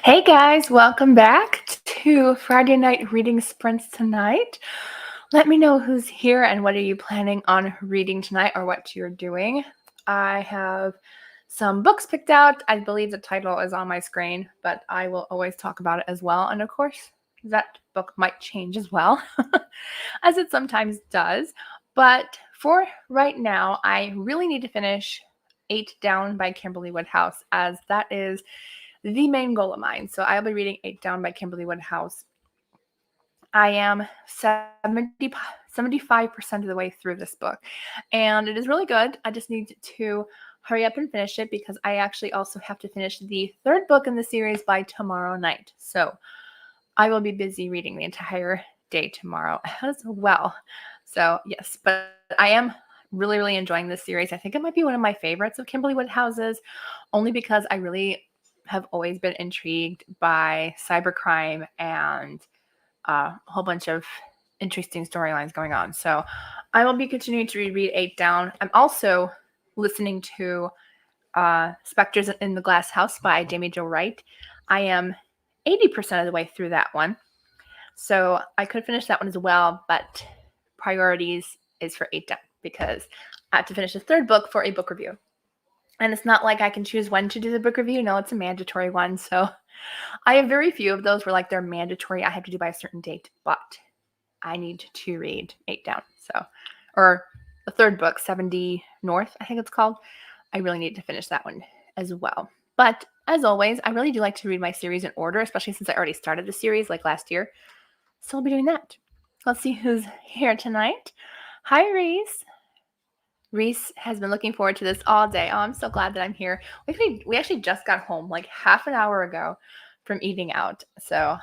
Hey guys, welcome back to Friday Night Reading Sprints tonight. Let me know who's here and what are you planning on reading tonight or what you're doing. I have some books picked out. I believe the title is on my screen, but I will always talk about it as well. And of course, that book might change as well, as it sometimes does. But for right now, I really need to finish Eight Down by Kimberly Woodhouse, as that is the main goal of mine. So I'll be reading Eight Down by Kimberly Woodhouse. I am 75% of the way through this book, and it is really good. I just need to hurry up and finish it because I actually also have to finish the third book in the series by tomorrow night. So I will be busy reading the entire day tomorrow as well. So yes, but I am really, really enjoying this series. I think it might be one of my favorites of Kimberly Woodhouse's, only because I really have always been intrigued by cybercrime and a whole bunch of interesting storylines going on. So I will be continuing to read Eight Down. I'm also listening to Spectres in the Glass House by Jamie Jo Wright. I am 80% of the way through that one. So I could finish that one as well, but priorities is for Eight Down because I have to finish the third book for a book review. And it's not like I can choose when to do the book review. No, it's a mandatory one. So I have very few of those where like they're mandatory. I have to do by a certain date, but I need to read Eight Down. So, or the third book, 70 North, I think it's called. I really need to finish that one as well. But as always, I really do like to read my series in order, especially since I already started the series like last year. So I'll be doing that. Let's see who's here tonight. Hi, Reese. Reese has been looking forward to this all day. Oh, I'm so glad that I'm here. We actually just got home like half an hour ago from eating out. So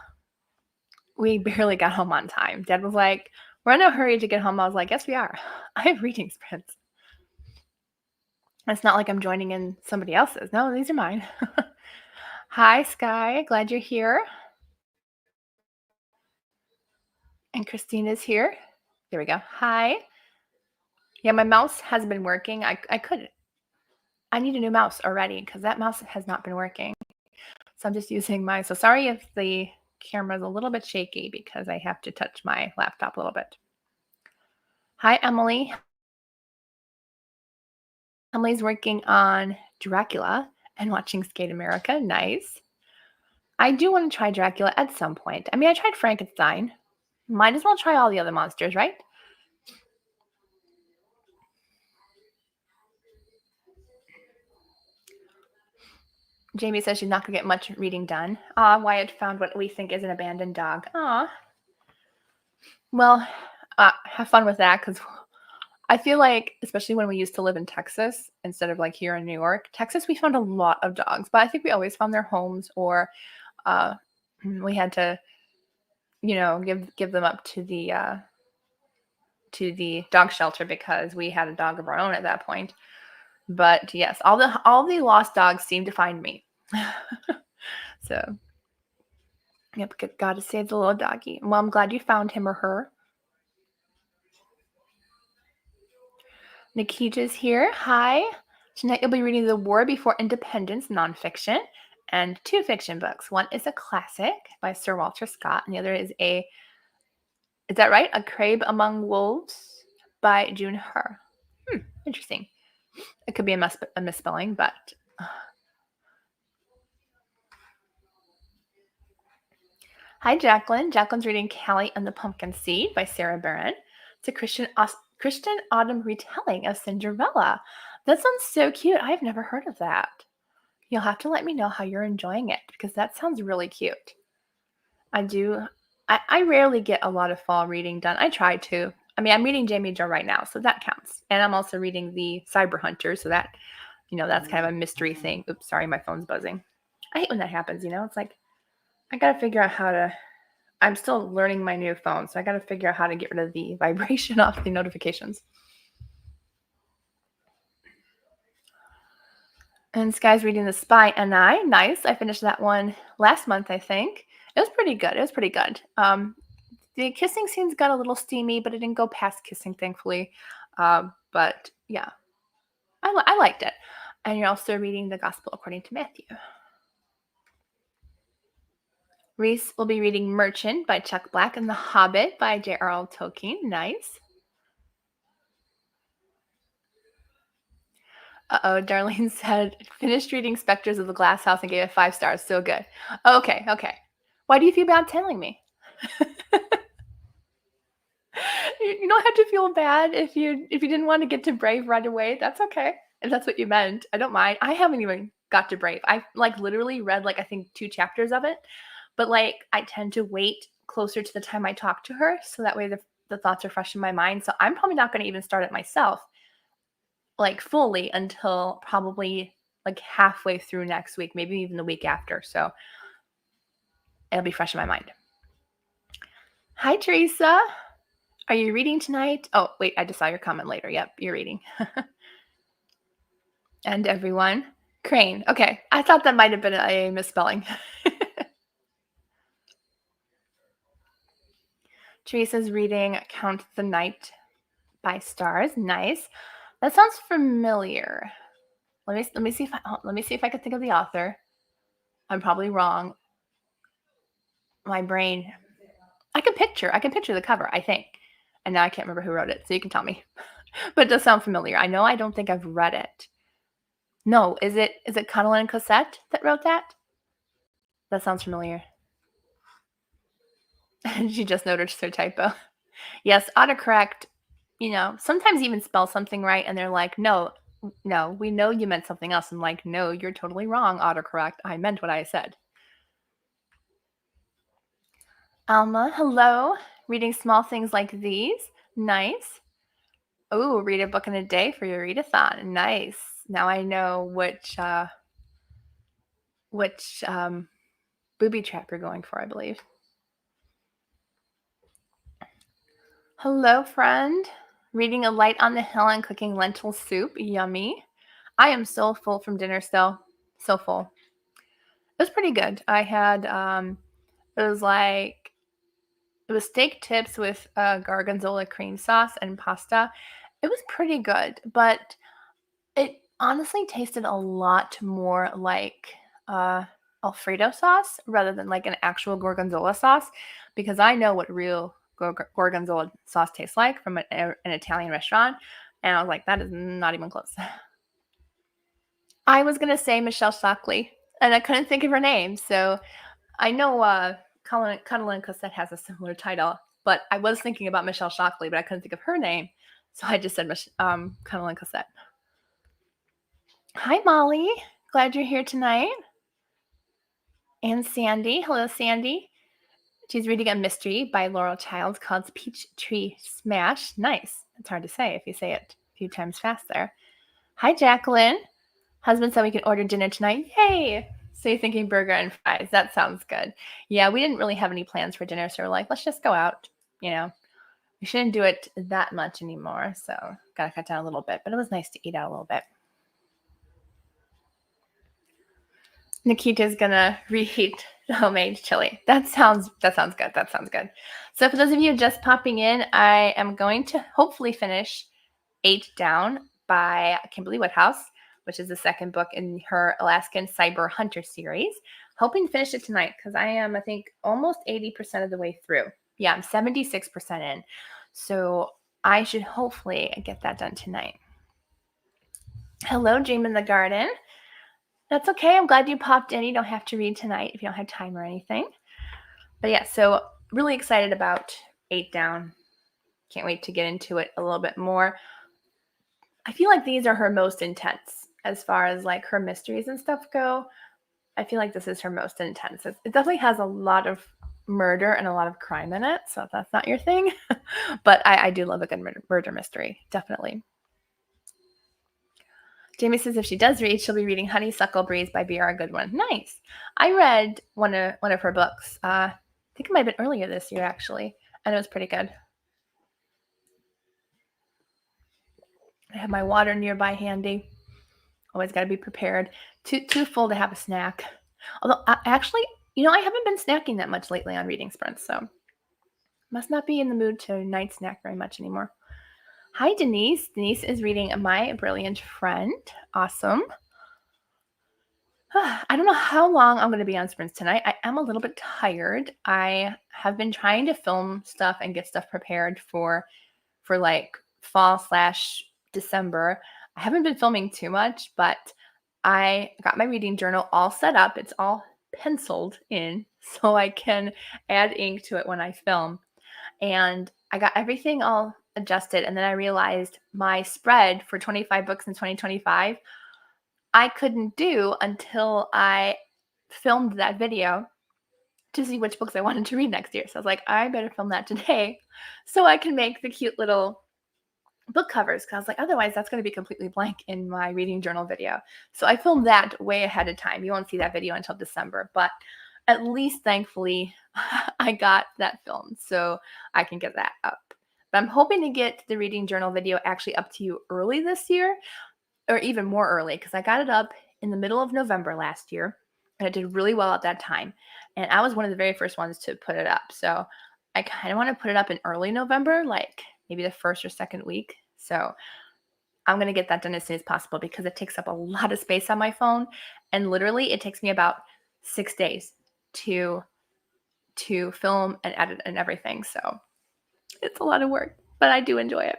we barely got home on time. Dad was like, we're in a hurry to get home. I was like, yes, we are. I have reading sprints. It's not like I'm joining in somebody else's. No, these are mine. Hi, Sky. Glad you're here. And Christina's here. There we go. Hi. Yeah, my mouse has been working. I need a new mouse already because that mouse has not been working. So I'm just using mine. So sorry if the camera's a little bit shaky because I have to touch my laptop a little bit. Hi, Emily. Emily's working on Dracula and watching Skate America. Nice. I do want to try Dracula at some point. I mean, I tried Frankenstein. Might as well try all the other monsters, right? Jamie says she's not going to get much reading done. Wyatt found what we think is an abandoned dog. Aw. Well, have fun with that because I feel like, especially when we used to live in Texas instead of like here in New York, Texas, we found a lot of dogs, but I think we always found their homes or we had to, give them up to the dog shelter because we had a dog of our own at that point. But yes, all the lost dogs seem to find me. So, yep, gotta save the little doggy. Well, I'm glad you found him or her. Nikita's here. Hi. Tonight you'll be reading The War Before Independence nonfiction and two fiction books. One is a classic by Sir Walter Scott, and the other is is that right? A Crab Among Wolves by June Her. Interesting. It could be a misspelling, but hi, Jacqueline. Jacqueline's reading Callie and the Pumpkin Seed by Sarah Barron. It's a Christian autumn retelling of Cinderella. That sounds so cute. I've never heard of that. You'll have to let me know how you're enjoying it because that sounds really cute. I rarely get a lot of fall reading done. I try to. I mean, I'm reading Jamie Jo right now, so that counts. And I'm also reading the Cyber Hunter, so that, that's kind of a mystery thing. Oops, sorry, my phone's buzzing. I hate when that happens, It's like, I got to figure out I'm still learning my new phone, so I got to figure out how to get rid of the vibration off the notifications. And Sky's reading The Spy and I. Nice. I finished that one last month, I think. It was pretty good. The kissing scenes got a little steamy, but it didn't go past kissing, thankfully. But yeah, I liked it. And you're also reading the Gospel according to Matthew. Reese will be reading Merchant by Chuck Black and The Hobbit by J.R.R. Tolkien. Nice. Uh-oh, Darlene said, finished reading Spectres of the Glass House and gave it 5 stars. So good. Okay. Why do you feel bad telling me? You don't have to feel bad if you didn't want to get to Brave right away. That's okay. If that's what you meant. I don't mind. I haven't even got to Brave. I literally read I think 2 chapters of it. But I tend to wait closer to the time I talk to her so that way the thoughts are fresh in my mind. So I'm probably not going to even start it myself fully until probably halfway through next week, maybe even the week after. So it'll be fresh in my mind. Hi, Teresa. Are you reading tonight? Oh, wait, I just saw your comment later. Yep, you're reading. And everyone. Crane. Okay, I thought that might have been a misspelling. Teresa's reading Count the Night by Stars. Nice. That sounds familiar. Let me see if I can think of the author. I'm probably wrong. My brain. I can picture the cover, I think. And now I can't remember who wrote it, so you can tell me. But it does sound familiar. I know I don't think I've read it. No, is it Connellan Cosette that wrote that? That sounds familiar. She just noticed her typo. Yes, autocorrect, sometimes even spell something right and they're like, no, we know you meant something else. I'm like, no, you're totally wrong, autocorrect. I meant what I said. Alma, hello. Reading Small Things Like These. Nice. Oh, read a book in a day for your readathon. Nice. Now I know which booby trap you're going for, I believe. Hello, friend. Reading A Light on the Hill and cooking lentil soup. Yummy. I am so full from dinner still. So full. It was pretty good. I had it was steak tips with gorgonzola cream sauce and pasta. It was pretty good, but it honestly tasted a lot more like Alfredo sauce rather than an actual gorgonzola sauce, because I know what real gorgonzola sauce tastes like from an Italian restaurant, and I was like, that is not even close. I was gonna say Michelle Shockley, and I couldn't think of her name, so I know Connellan Cosette has a similar title, but I was thinking about Michelle Shockley, but I couldn't think of her name, so I just said Connellan Cosette. Hi, Molly. Glad you're here tonight. And Sandy. Hello, Sandy. She's reading a mystery by Laurel Childs called Peach Tree Smash. Nice. It's hard to say if you say it a few times fast there. Hi, Jacqueline. Husband said we can order dinner tonight. Yay! So you're thinking burger and fries. That sounds good. Yeah, we didn't really have any plans for dinner, so we're like, let's just go out. We shouldn't do it that much anymore, so gotta cut down a little bit. But it was nice to eat out a little bit. Nikita's gonna reheat the homemade chili. That sounds good. That sounds good. So for those of you just popping in, I am going to hopefully finish 8 Down by Kimberly Woodhouse, which is the second book in her Alaskan Cyber Hunter series. Hoping to finish it tonight because I am, I think, almost 80% of the way through. Yeah, I'm 76% in. So I should hopefully get that done tonight. Hello, Dream in the Garden. That's okay. I'm glad you popped in. You don't have to read tonight if you don't have time or anything. But yeah, so really excited about 8 Down. Can't wait to get into it a little bit more. I feel like these are her most intense as far as her mysteries and stuff go. I feel like this is her most intense. It definitely has a lot of murder and a lot of crime in it, so if that's not your thing. But I do love a good murder mystery, definitely. Jamie says if she does read, she'll be reading Honeysuckle Breeze by B.R. Goodwin. Nice. I read one of her books. I think it might have been earlier this year, actually, and it was pretty good. I have my water nearby handy. Always got to be prepared. Too full to have a snack. Although, I haven't been snacking that much lately on reading sprints, so must not be in the mood to night snack very much anymore. Hi, Denise. Denise is reading My Brilliant Friend. Awesome. I don't know how long I'm going to be on sprints tonight. I am a little bit tired. I have been trying to film stuff and get stuff prepared for like fall slash December. I haven't been filming too much, but I got my reading journal all set up. It's all penciled in so I can add ink to it when I film. And I got everything all adjusted. And then I realized my spread for 25 books in 2025, I couldn't do until I filmed that video to see which books I wanted to read next year. So I was like, I better film that today so I can make the cute little book covers, because I was like, otherwise that's going to be completely blank in my reading journal video. So I filmed that way ahead of time. You won't see that video until December, but at least thankfully I got that filmed so I can get that up. But I'm hoping to get the reading journal video actually up to you early this year, or even more early, because I got it up in the middle of November last year and it did really well at that time. And I was one of the very first ones to put it up. So I kind of want to put it up in early November, like maybe the first or second week. So I'm going to get that done as soon as possible because it takes up a lot of space on my phone. And literally it takes me about 6 days to film and edit and everything. So it's a lot of work, but I do enjoy it.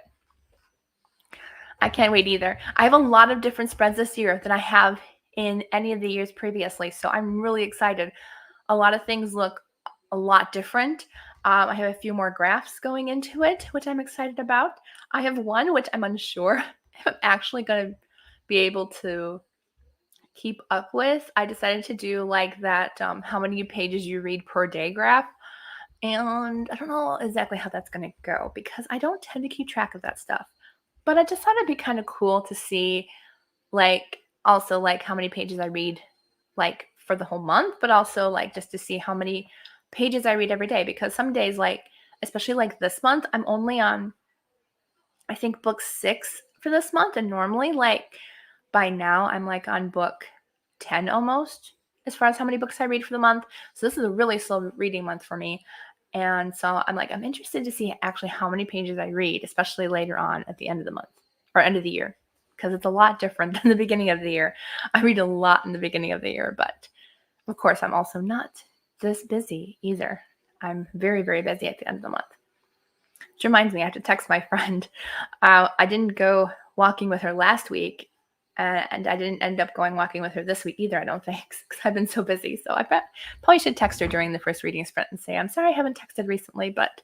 I can't wait either. I have a lot of different spreads this year than I have in any of the years previously. So I'm really excited. A lot of things look a lot different. I have a few more graphs going into it, which I'm excited about. I have one which I'm unsure if I'm actually going to be able to keep up with. I decided to do like that how many pages you read per day graph. And I don't know exactly how that's going to go because I don't tend to keep track of that stuff. But I just thought it'd be kind of cool to see, like, also like how many pages I read, like for the whole month, but also like just to see how many pages I read every day. Because some days, like, especially like this month, I'm only on, I think, book 6 for this month. And normally, like, by now, I'm like on book 10 almost as far as how many books I read for the month. So this is a really slow reading month for me. And so I'm like, I'm interested to see actually how many pages I read, especially later on at the end of the month or end of the year, because it's a lot different than the beginning of the year. I read a lot in the beginning of the year, but of course, I'm also not this busy either. I'm very, very busy at the end of the month. Which reminds me, I have to text my friend. I didn't go walking with her last week, and I didn't end up going walking with her this week either, I don't think, because I've been so busy. So I probably should text her during the first reading sprint and say, I'm sorry I haven't texted recently, but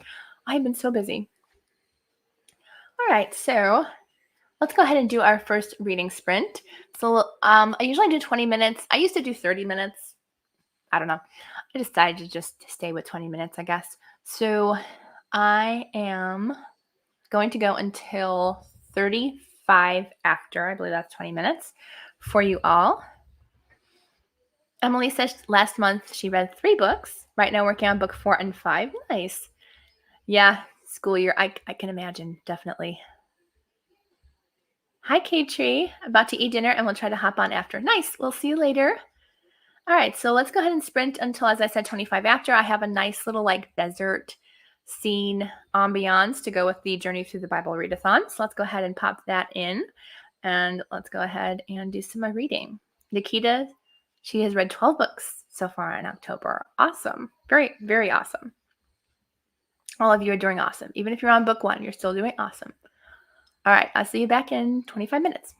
I've been so busy. All right, so let's go ahead and do our first reading sprint. So I usually do 20 minutes. I used to do 30 minutes. I don't know. I decided to just stay with 20 minutes, I guess. So I am going to go until 35 after. I believe that's 20 minutes for you all. Emily says last month she read 3 books. Right now working on book 4 and 5. Nice. Yeah, school year. I can imagine, definitely. Hi, K-Tree. About to eat dinner and we'll try to hop on after. Nice. We'll see you later. All right, so let's go ahead and sprint until, as I said, 25 after. I have a nice little like desert scene ambiance to go with the Journey Through the Bible Readathon. So let's go ahead and pop that in. And let's go ahead and do some more reading. Nikita, she has read 12 books so far in October. Awesome. Very, very awesome. All of you are doing awesome. Even if you're on book 1, you're still doing awesome. All right, I'll see you back in 25 minutes.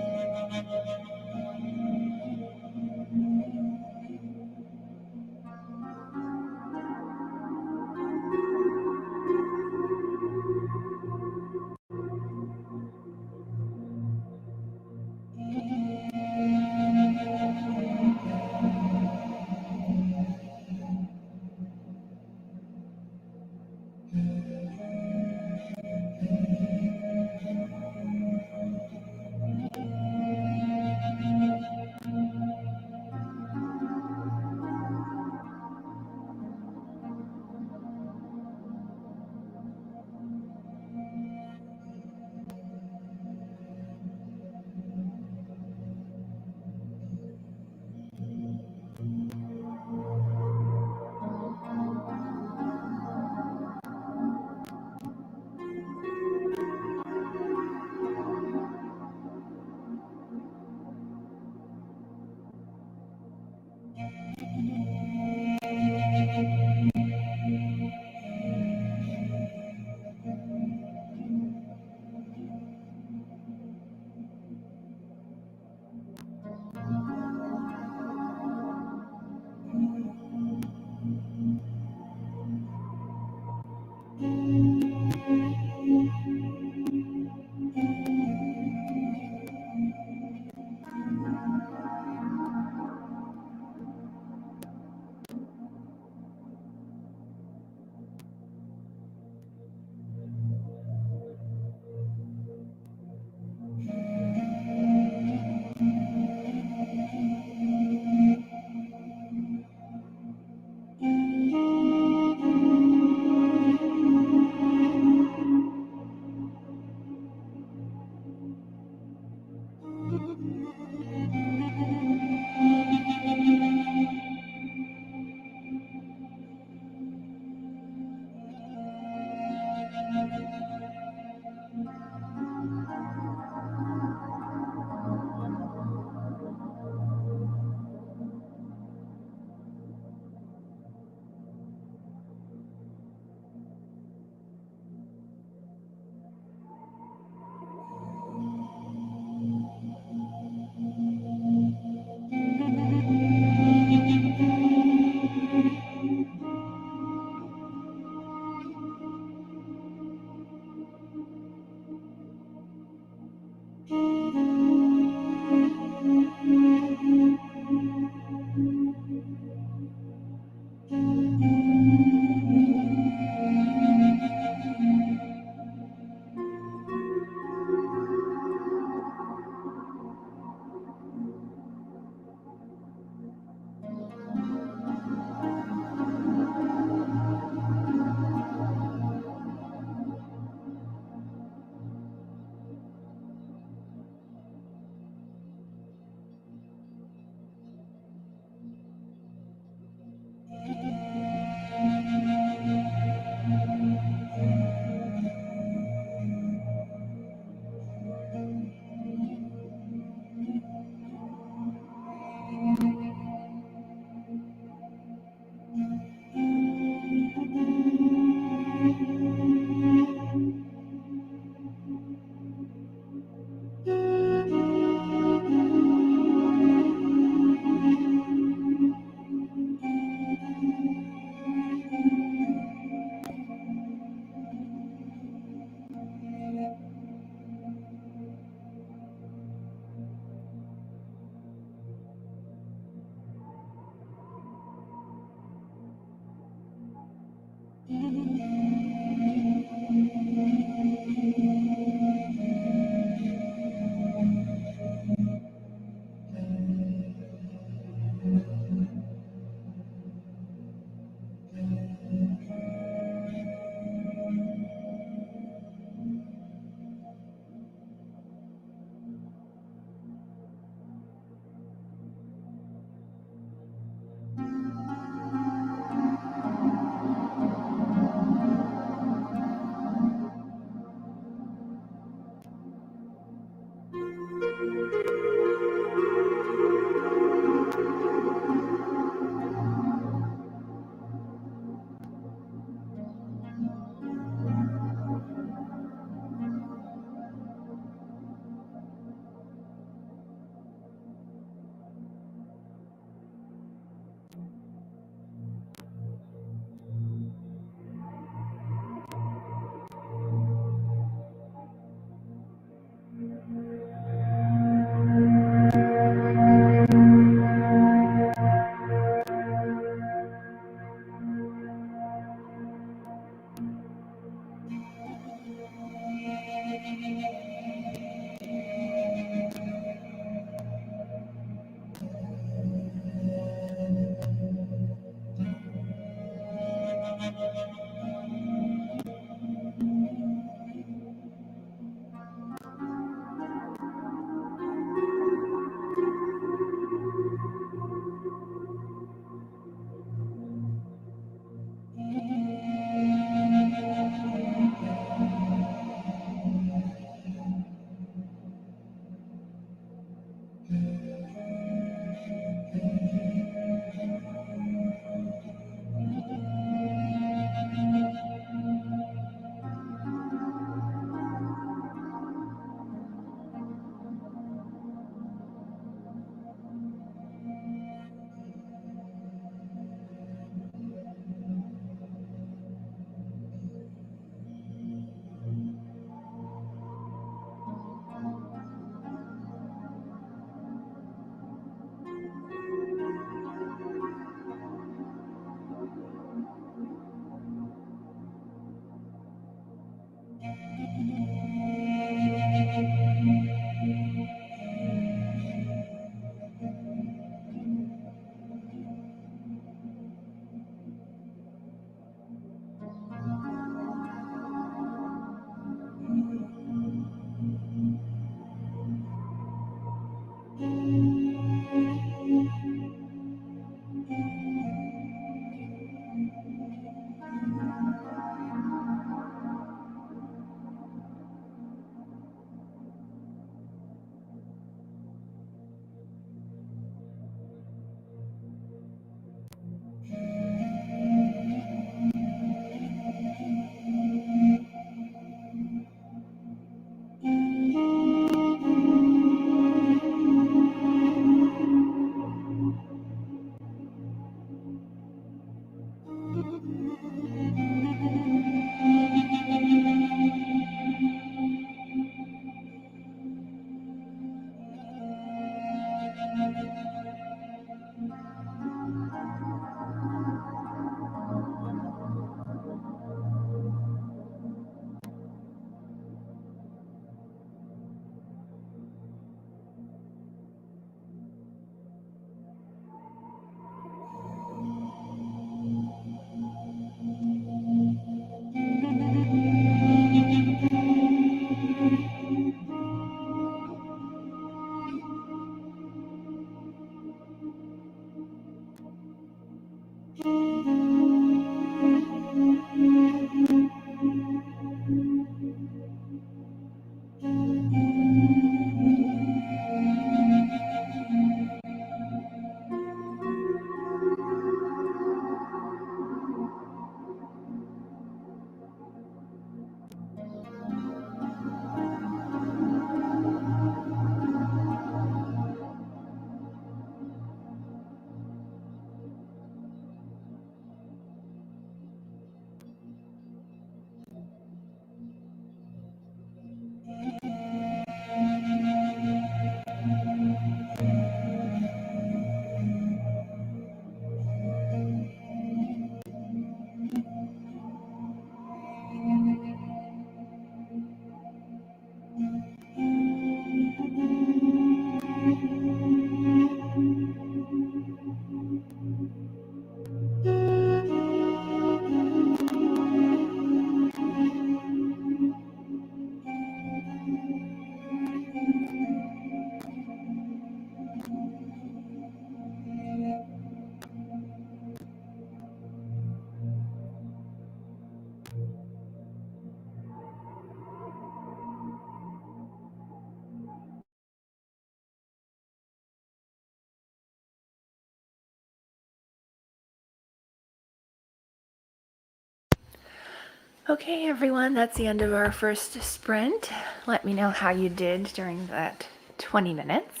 Okay, everyone, that's the end of our first sprint. Let me know how you did during that 20 minutes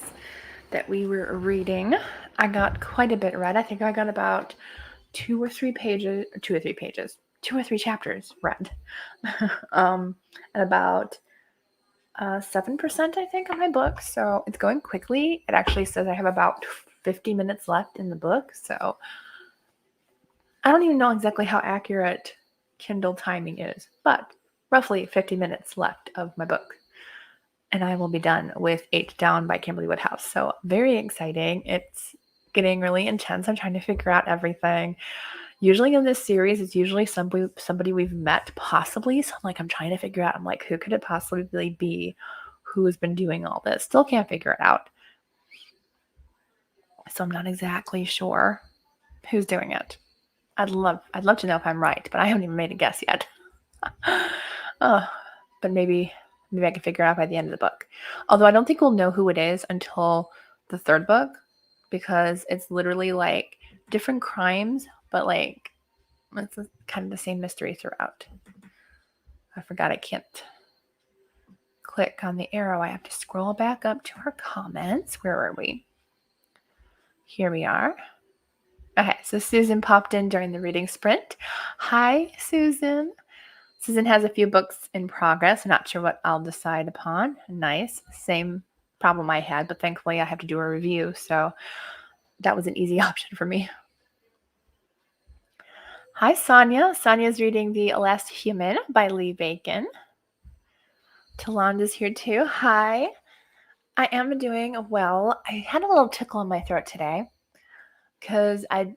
that we were reading. I got quite a bit read. I think I got about two or three chapters read. And about 7%, I think, of my book. So it's going quickly. It actually says I have about 50 minutes left in the book. So I don't even know exactly how accurate Kindle timing is, but roughly 50 minutes left of my book. And I will be done with 8 Down by Kimberly Woodhouse. So very exciting. It's getting really intense. I'm trying to figure out everything. Usually in this series, it's usually somebody we've met possibly. So I'm trying to figure out, who could it possibly be who's been doing all this? Still can't figure it out. So I'm not exactly sure who's doing it. I'd love to know if I'm right, but I haven't even made a guess yet. But maybe I can figure it out by the end of the book. Although I don't think we'll know who it is until the third book, because it's literally like different crimes, but like it's kind of the same mystery throughout. I forgot I can't click on the arrow. I have to scroll back up to her comments. Where are we? Here we are. Okay, so Susan popped in during the reading sprint. Hi, Susan. Susan has a few books in progress. Not sure what I'll decide upon. Nice. Same problem I had, but thankfully I have to do a review, so that was an easy option for me. Hi, Sonia. Sonia's reading The Last Human by Lee Bacon. Talanda's here too. Hi. I am doing well. I had a little tickle in my throat today because I've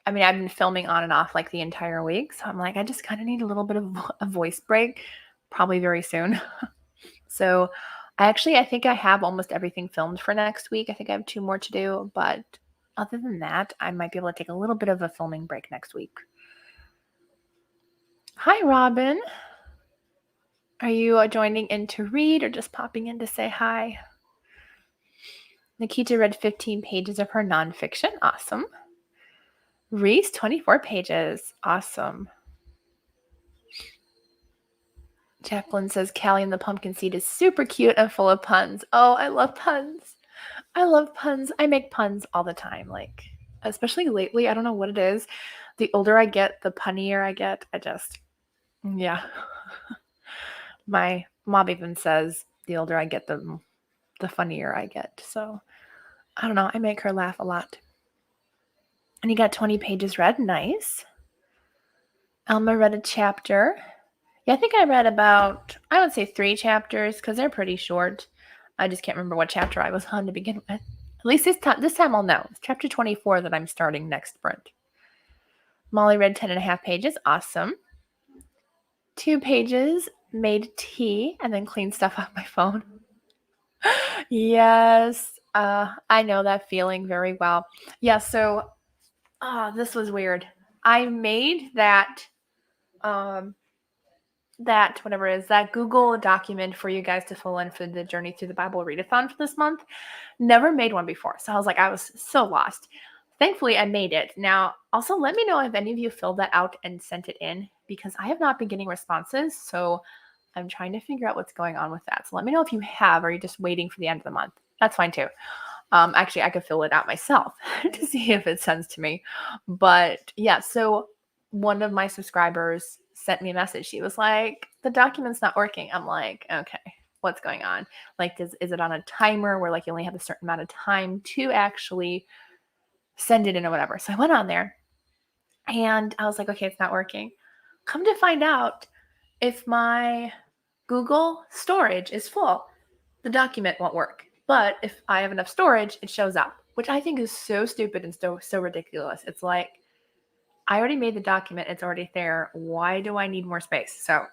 been filming on and off like the entire week. So I'm like, I just kind of need a little bit of a voice break, probably very soon. So I think I have almost everything filmed for next week. I think I have 2 more to do, but other than that, I might be able to take a little bit of a filming break next week. Hi, Robin. Are you joining in to read or just popping in to say hi? Nikita read 15 pages of her nonfiction. Awesome. Reese, 24 pages. Awesome. Jacqueline says Callie and the Pumpkin Seed is super cute and full of puns. Oh, I love puns. I love puns. I make puns all the time, especially lately. I don't know what it is. The older I get, the punnier I get. Yeah. My mom even says the older I get, the funnier I get. So I don't know. I make her laugh a lot. And you got 20 pages read. Nice. Elma read a chapter. Yeah, I think I read about, I would say 3 chapters because they're pretty short. I just can't remember what chapter I was on to begin with. At least this time I'll know. It's chapter 24 that I'm starting next sprint. Molly read 10.5 pages. Awesome. 2 pages, made tea, and then cleaned stuff off my phone. Yes, I know that feeling very well. Yeah, so this was weird. I made that whatever it is, that Google document for you guys to fill in for the Journey Through the Bible Readathon for this month. Never made one before. So I was so lost. Thankfully, I made it. Now, also let me know if any of you filled that out and sent it in, because I have not been getting responses. So I'm trying to figure out what's going on with that. So let me know if you have, or you're just waiting for the end of the month. That's fine too. Actually, I could fill it out myself to see if it sends to me. But yeah, so one of my subscribers sent me a message. She was like, the document's not working. I'm like, okay, what's going on? Is it on a timer where you only have a certain amount of time to actually send it in or whatever? So I went on there and I was like, okay, it's not working. Come to find out, if my Google storage is full, the document won't work. But if I have enough storage, it shows up, which I think is so stupid and so ridiculous. It's like, I already made the document. It's already there. Why do I need more space? So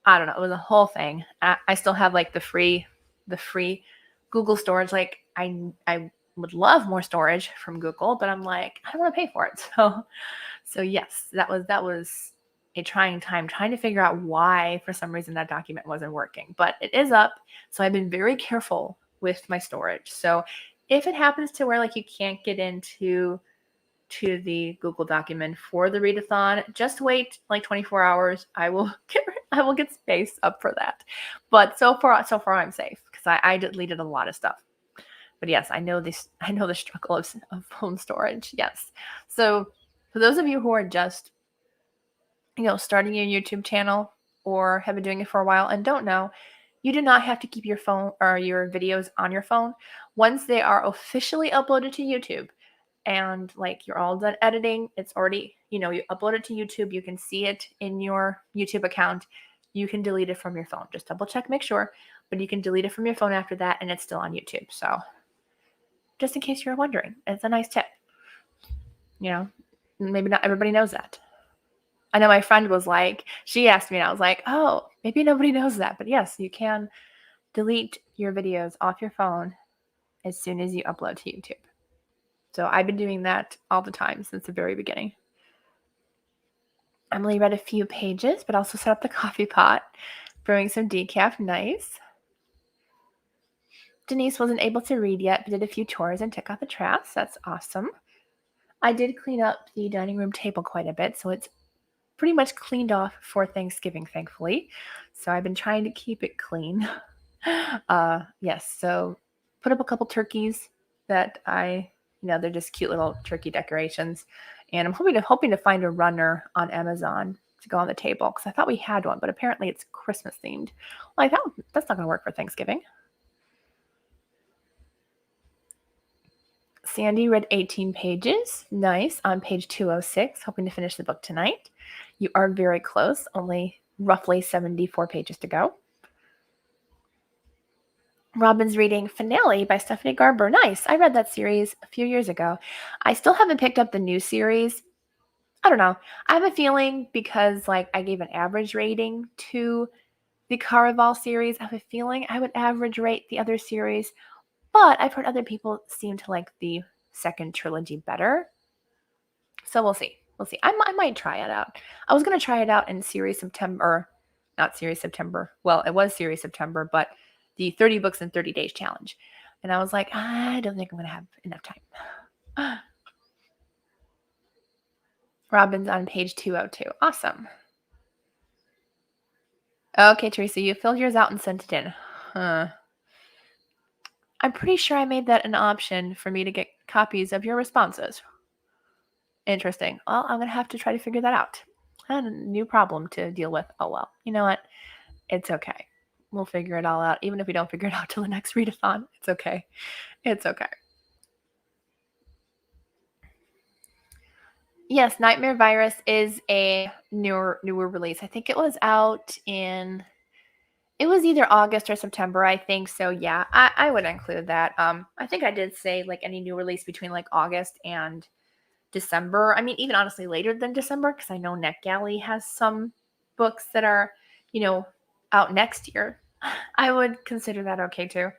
I don't know. It was a whole thing. I still have the free Google storage. I would love more storage from Google, but I'm like, I don't want to pay for it. So yes, that was a trying time trying to figure out why for some reason that document wasn't working, but it is up. So I've been very careful with my storage. So if it happens to where you can't get into the Google document for the readathon, just wait 24 hours. I will get space up for that. But so far I'm safe, because I deleted a lot of stuff. But yes, I know the struggle of phone storage. Yes. So for those of you who are just starting your YouTube channel or have been doing it for a while and don't know, you do not have to keep your phone or your videos on your phone. Once they are officially uploaded to YouTube and you're all done editing, it's already, you upload it to YouTube, you can see it in your YouTube account. you can delete it from your phone. Just double check, make sure, but you can delete it from your phone after that, and it's still on YouTube. So just in case you're wondering, it's a nice tip. Maybe not everybody knows that. I know my friend was like, she asked me, and I was like, oh, maybe nobody knows that. But yes, you can delete your videos off your phone as soon as you upload to YouTube. So I've been doing that all the time since the very beginning. Emily read a few pages, but also set up the coffee pot, brewing some decaf. Nice. Denise wasn't able to read yet, but did a few chores and took out the trash. That's awesome. I did clean up the dining room table quite a bit, so it's pretty much cleaned off for Thanksgiving, thankfully. So I've been trying to keep it clean. Yes, so put up a couple turkeys that they're just cute little turkey decorations. And I'm hoping to find a runner on Amazon to go on the table because I thought we had one, but apparently it's Christmas themed. Well, I thought that's not going to work for Thanksgiving. Sandy read 18 pages. Nice. On page 206, hoping to finish the book tonight. You are very close, only roughly 74 pages to go. Robin's reading Finale by Stephanie Garber. Nice. I read that series a few years ago. I still haven't picked up the new series. I don't know. I have a feeling because I gave an average rating to the Caraval series. I have a feeling I would average rate the other series, but I've heard other people seem to like the second trilogy better. So we'll see. We'll see. I might try it out. I was going to try it out in series September. Not series September. Well, it was series September, but the 30 books in 30 days challenge. And I was like, I don't think I'm going to have enough time. Robin's on page 202. Awesome. Okay, Teresa, you filled yours out and sent it in. I'm pretty sure I made that an option for me to get copies of your responses. Interesting. Well, I'm going to have to try to figure that out. A new problem to deal with. Oh, well. You know what? It's okay. We'll figure it all out. Even if we don't figure it out till the next readathon, it's okay. It's okay. Yes, Nightmare Virus is a newer release. I think it was out it was either August or September, I think. So yeah, I would include that. I think I did say any new release between August and December. I mean, even honestly later than December, because I know NetGalley has some books that are, out next year. I would consider that okay too.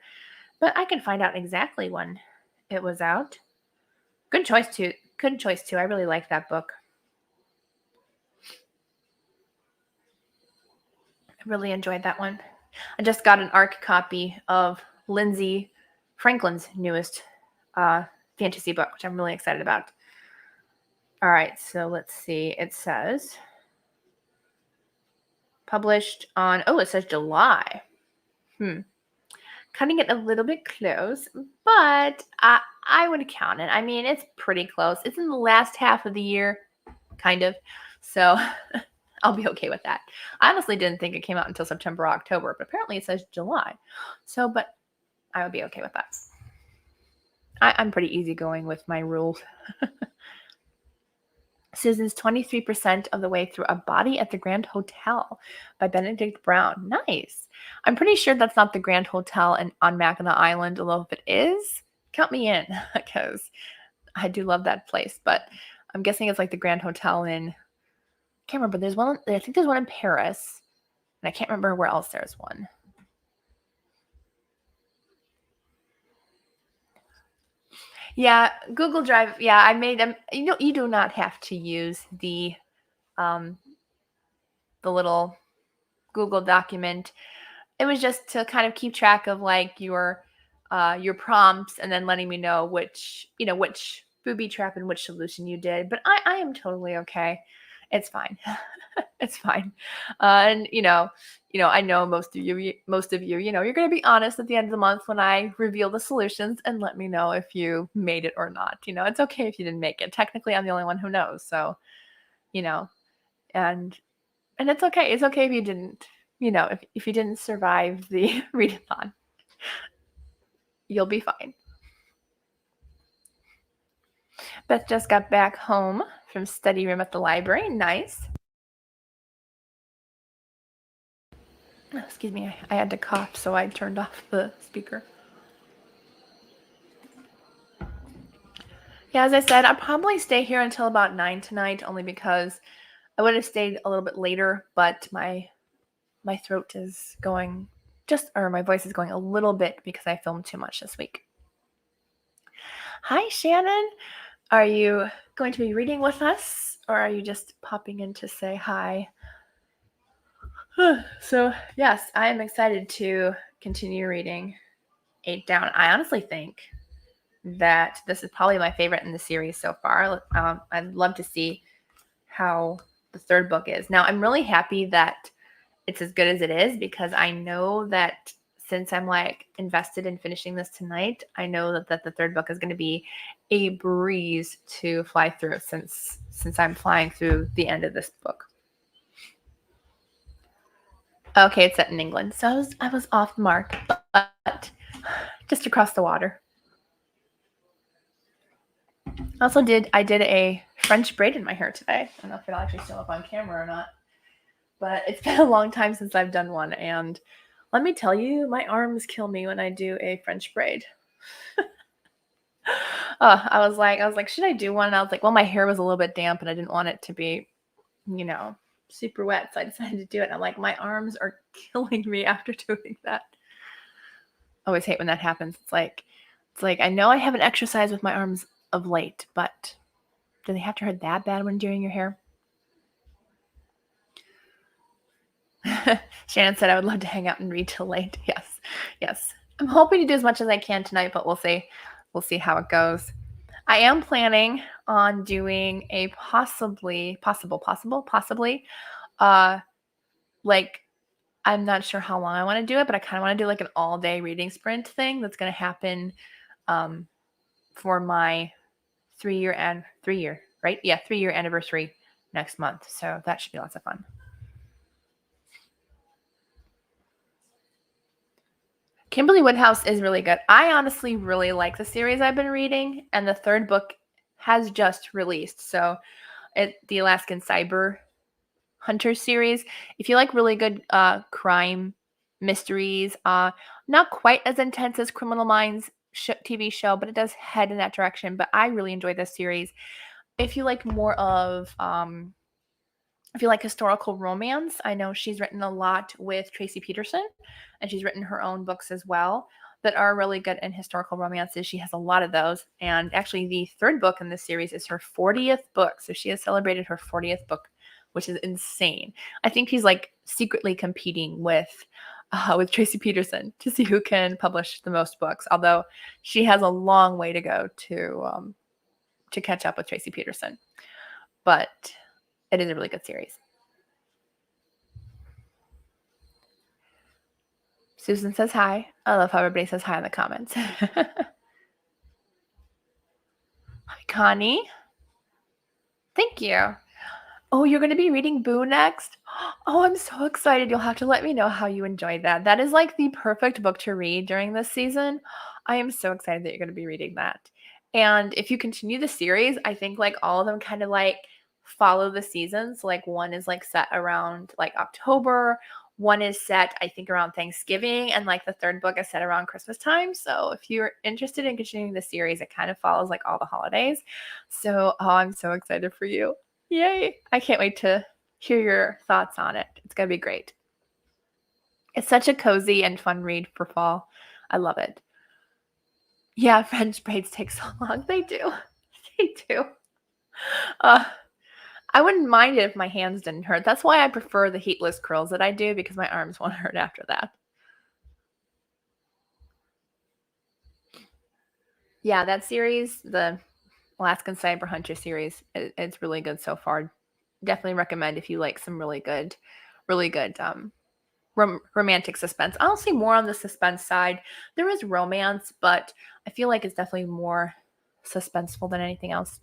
But I can find out exactly when it was out. Good choice too. Good choice too. I really like that book. I really enjoyed that one. I just got an ARC copy of Lindsay Franklin's newest fantasy book, which I'm really excited about. All right, so let's see. It says published on, it says July. Cutting it a little bit close, but I would count it. I mean, it's pretty close. It's in the last half of the year, kind of. So I'll be okay with that. I honestly didn't think it came out until September or October, but apparently it says July. So, but I would be okay with that. I'm pretty easygoing with my rules. Susan's 23% of the way through A Body at the Grand Hotel by Benedict Brown. Nice. I'm pretty sure that's not the Grand Hotel on Mackinac Island, although if it is, count me in because I do love that place. But I'm guessing it's the Grand Hotel in, I can't remember. There's one, I think there's one in Paris, and I can't remember where else there's one. Yeah, Google Drive. Yeah, I made them. You do not have to use the little Google document. It was just to kind of keep track of your prompts and then letting me know which booby trap and which solution you did. But I am totally okay. It's fine. It's fine. And I know most of you, you're going to be honest at the end of the month when I reveal the solutions and let me know if you made it or not. It's okay if you didn't make it. Technically, I'm the only one who knows. So, and it's okay. It's okay if you didn't, if you didn't survive the readathon, you'll be fine. Beth just got back home from study room at the library. Nice. Excuse me, I had to cough, so I turned off the speaker. Yeah, as I said, I'll probably stay here until about 9 tonight, only because I would have stayed a little bit later, but my throat is going my voice is going a little bit because I filmed too much this week. Hi, Shannon. Are you going to be reading with us, or are you just popping in to say hi? So, yes, I am excited to continue reading 8 Down. I honestly think that this is probably my favorite in the series so far. I'd love to see how the third book is. Now, I'm really happy that it's as good as it is, because I know that since I'm like invested in finishing this tonight, I know that the third book is going to be a breeze to fly through since I'm flying through the end of this book. Okay, it's set in England, so I was off the mark, but just across the water. I did a French braid in my hair today. I don't know if it'll actually show up on camera or not, but it's been a long time since I've done one, and let me tell you, my arms kill me when I do a French braid. I was like, should I do one? And I was like, well, my hair was a little bit damp and I didn't want it to be, super wet. So I decided to do it. And I'm like, my arms are killing me after doing that. I always hate when that happens. It's like I know I haven't exercised with my arms of late, but do they have to hurt that bad when doing your hair? Shannon said I would love to hang out and read till late. Yes. I'm hoping to do as much as I can tonight, but we'll see. We'll see how it goes. I am planning on doing a possibly, like, I'm not sure how long I want to do it, but I kind of want to do like an all-day reading sprint thing that's going to happen for my 3-year anniversary next month. So that should be lots of fun. Kimberly Woodhouse is really good. I honestly really like the series I've been reading, and the third book has just released. So the Alaskan Cyber Hunter series. If you like really good crime mysteries, not quite as intense as Criminal Minds TV show, but it does head in that direction. But I really enjoy this series. If you like more of if you like historical romance, I know she's written a lot with Tracy Peterson, and she's written her own books as well that are really good in historical romances. She has a lot of those. And actually, the third book in this series is her 40th book. So she has celebrated her 40th book, which is insane. I think she's like secretly competing with Tracy Peterson to see who can publish the most books. Although she has a long way to go to catch up with Tracy Peterson. But it is a really good series. Susan says hi. I love how everybody says hi in the comments. Hi, Connie. Thank you. Oh, you're going to be reading Boo next? Oh, I'm so excited. You'll have to let me know how you enjoyed that. That is like the perfect book to read during this season. I am so excited that you're going to be reading that. And if you continue the series, I think like all of them kind of like follow the seasons. Like one is like set around like October. One is set, I think, around Thanksgiving, and like the third book is set around Christmas time. So if you're interested in continuing the series, it kind of follows like all the holidays. So, I'm so excited for you. Yay. I can't wait to hear your thoughts on it. It's going to be great. It's such a cozy and fun read for fall. I love it. Yeah, French braids take so long. They do. They do. I wouldn't mind it if my hands didn't hurt. That's why I prefer the heatless curls that I do, because my arms won't hurt after that. Yeah, that series, the Alaskan Cyber Hunter series, it's really good so far. Definitely recommend if you like some really good romantic suspense. I'll say more on the suspense side. There is romance, but I feel like it's definitely more suspenseful than anything else.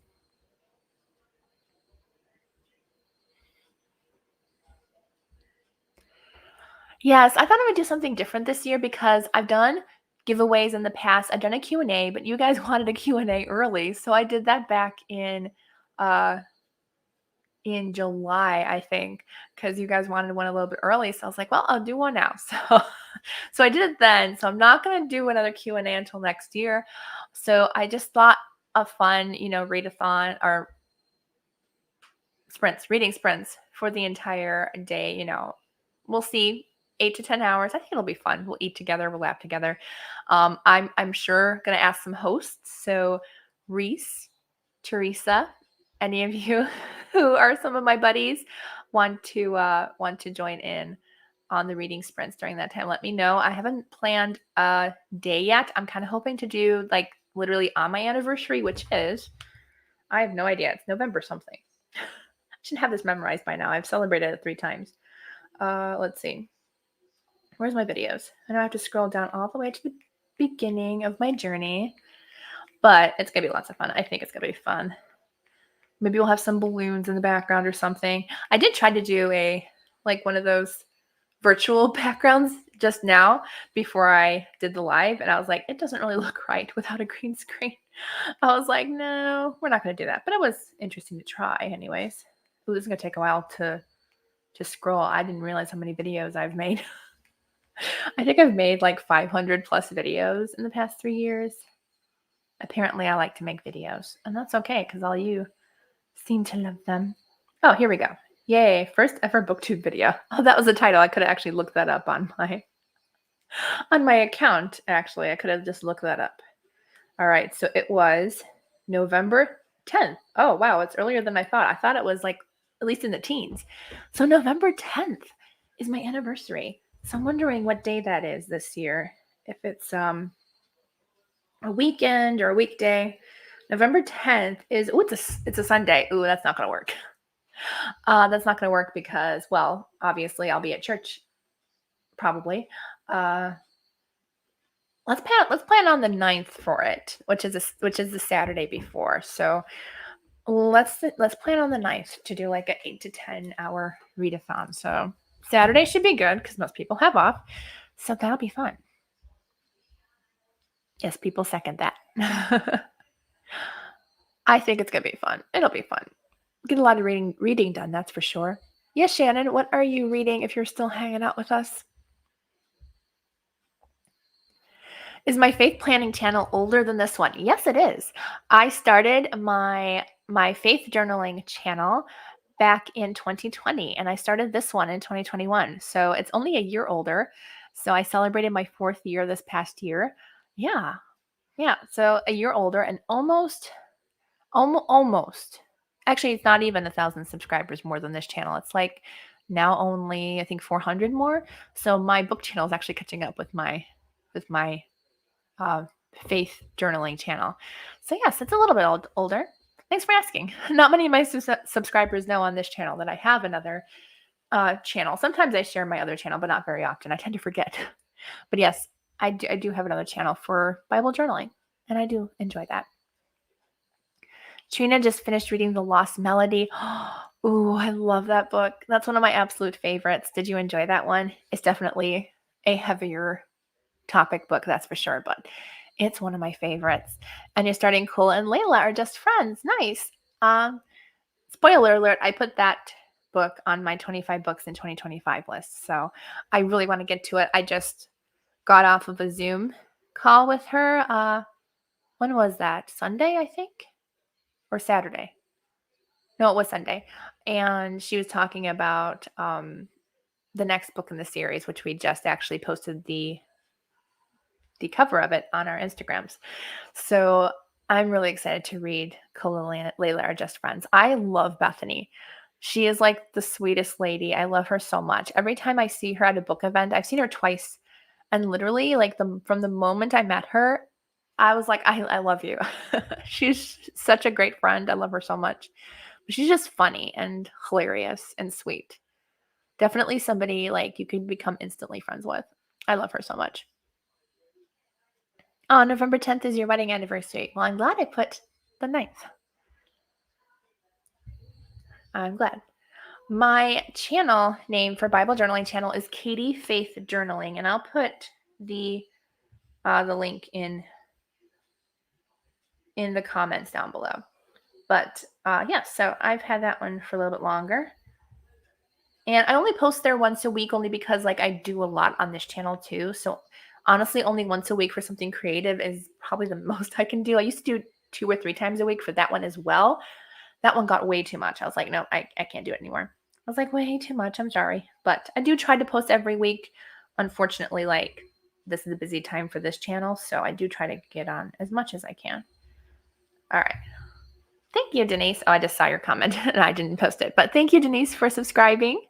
Yes, I thought I would do something different this year because I've done giveaways in the past. I've done a Q&A, but you guys wanted a Q&A early, so I did that back in in July, I think, because you guys wanted one a little bit early. So I was like, well, I'll do one now. So I did it then. So I'm not going to do another Q&A until next year. So I just thought a fun, readathon or reading sprints for the entire day. We'll see, 8 to 10 hours. I think it'll be fun. We'll eat together. We'll laugh together. I'm sure going to ask some hosts. So Reese, Teresa, any of you who are some of my buddies want to join in on the reading sprints during that time, let me know. I haven't planned a day yet. I'm kind of hoping to do like literally on my anniversary, which is, I have no idea. It's November something. I should have this memorized by now. I've celebrated it 3 times. Let's see. Where's my videos? I know I have to scroll down all the way to the beginning of my journey, but it's going to be lots of fun. I think it's going to be fun. Maybe we'll have some balloons in the background or something. I did try to do one of those virtual backgrounds just now before I did the live, and I was like, it doesn't really look right without a green screen. I was like, no, we're not going to do that. But it was interesting to try anyways. Ooh, this is going to take a while to scroll. I didn't realize how many videos I've made. I think I've made like 500 plus videos in the past 3 years. Apparently, I like to make videos, and that's okay because all you seem to love them. Oh, here we go. Yay, first ever booktube video. Oh, that was the title. I could have actually looked that up on my account, actually. I could have just looked that up. All right, so it was November 10th. Oh, wow, it's earlier than I thought. I thought it was like at least in the teens. So November 10th is my anniversary. So I'm wondering what day that is this year. If it's a weekend or a weekday. November 10th is, it's a Sunday. Ooh, that's not going to work. That's not going to work because, well, obviously I'll be at church probably. Let's plan on the 9th for it, which is the Saturday before. So let's plan on the 9th to do like an 8 to 10 hour readathon. So Saturday should be good because most people have off. So that'll be fun. Yes, people second that. I think it's going to be fun. It'll be fun. Get a lot of reading done, that's for sure. Yes, Shannon, what are you reading if you're still hanging out with us? Is my faith planning channel older than this one? Yes, it is. I started my faith journaling channel back in 2020, and I started this one in 2021. So it's only a year older. So I celebrated my 4th year this past year. Yeah. So a year older and almost. Actually, it's not even 1,000 subscribers more than this channel. It's like now only, I think, 400 more. So my book channel is actually catching up with my faith journaling channel. So yes, it's a little bit older. Thanks for asking. Not many of my subscribers know on this channel that I have another channel. Sometimes I share my other channel, but not very often. I tend to forget. But yes, I do have another channel for Bible journaling, and I do enjoy that. Trina just finished reading The Lost Melody. Ooh, I love that book. That's one of my absolute favorites. Did you enjoy that one? It's definitely a heavier topic book, that's for sure, but it's one of my favorites. And you're starting Cole and Layla are just friends. Nice. Spoiler alert, I put that book on my 25 books in 2025 list. So I really want to get to it. I just got off of a Zoom call with her. When was that? Sunday, I think? Or Saturday? No, it was Sunday. And she was talking about the next book in the series, which we just actually posted the cover of it on our Instagrams. So I'm really excited to read Cole and Layla Are Just Friends. I love Bethany. She is like the sweetest lady. I love her so much. Every time I see her at a book event, I've seen her twice. And literally, like from the moment I met her, I was like, I love you. She's such a great friend. I love her so much. But she's just funny and hilarious and sweet. Definitely somebody like you could become instantly friends with. I love her so much. Oh, November 10th is your wedding anniversary. Well, I'm glad I put the 9th. I'm glad. My channel name for Bible journaling channel is Katie Faith Journaling, and I'll put the link in the comments down below. But yeah, so I've had that one for a little bit longer. And I only post there once a week only because like I do a lot on this channel too. So honestly, only once a week for something creative is probably the most I can do. I used to do 2 or 3 times a week for that one as well. That one got way too much. I was like, no, I can't do it anymore. I was like, way too much. I'm sorry. But I do try to post every week. Unfortunately, like this is a busy time for this channel. So I do try to get on as much as I can. All right. Thank you, Denise. Oh, I just saw your comment and I didn't post it. But thank you, Denise, for subscribing.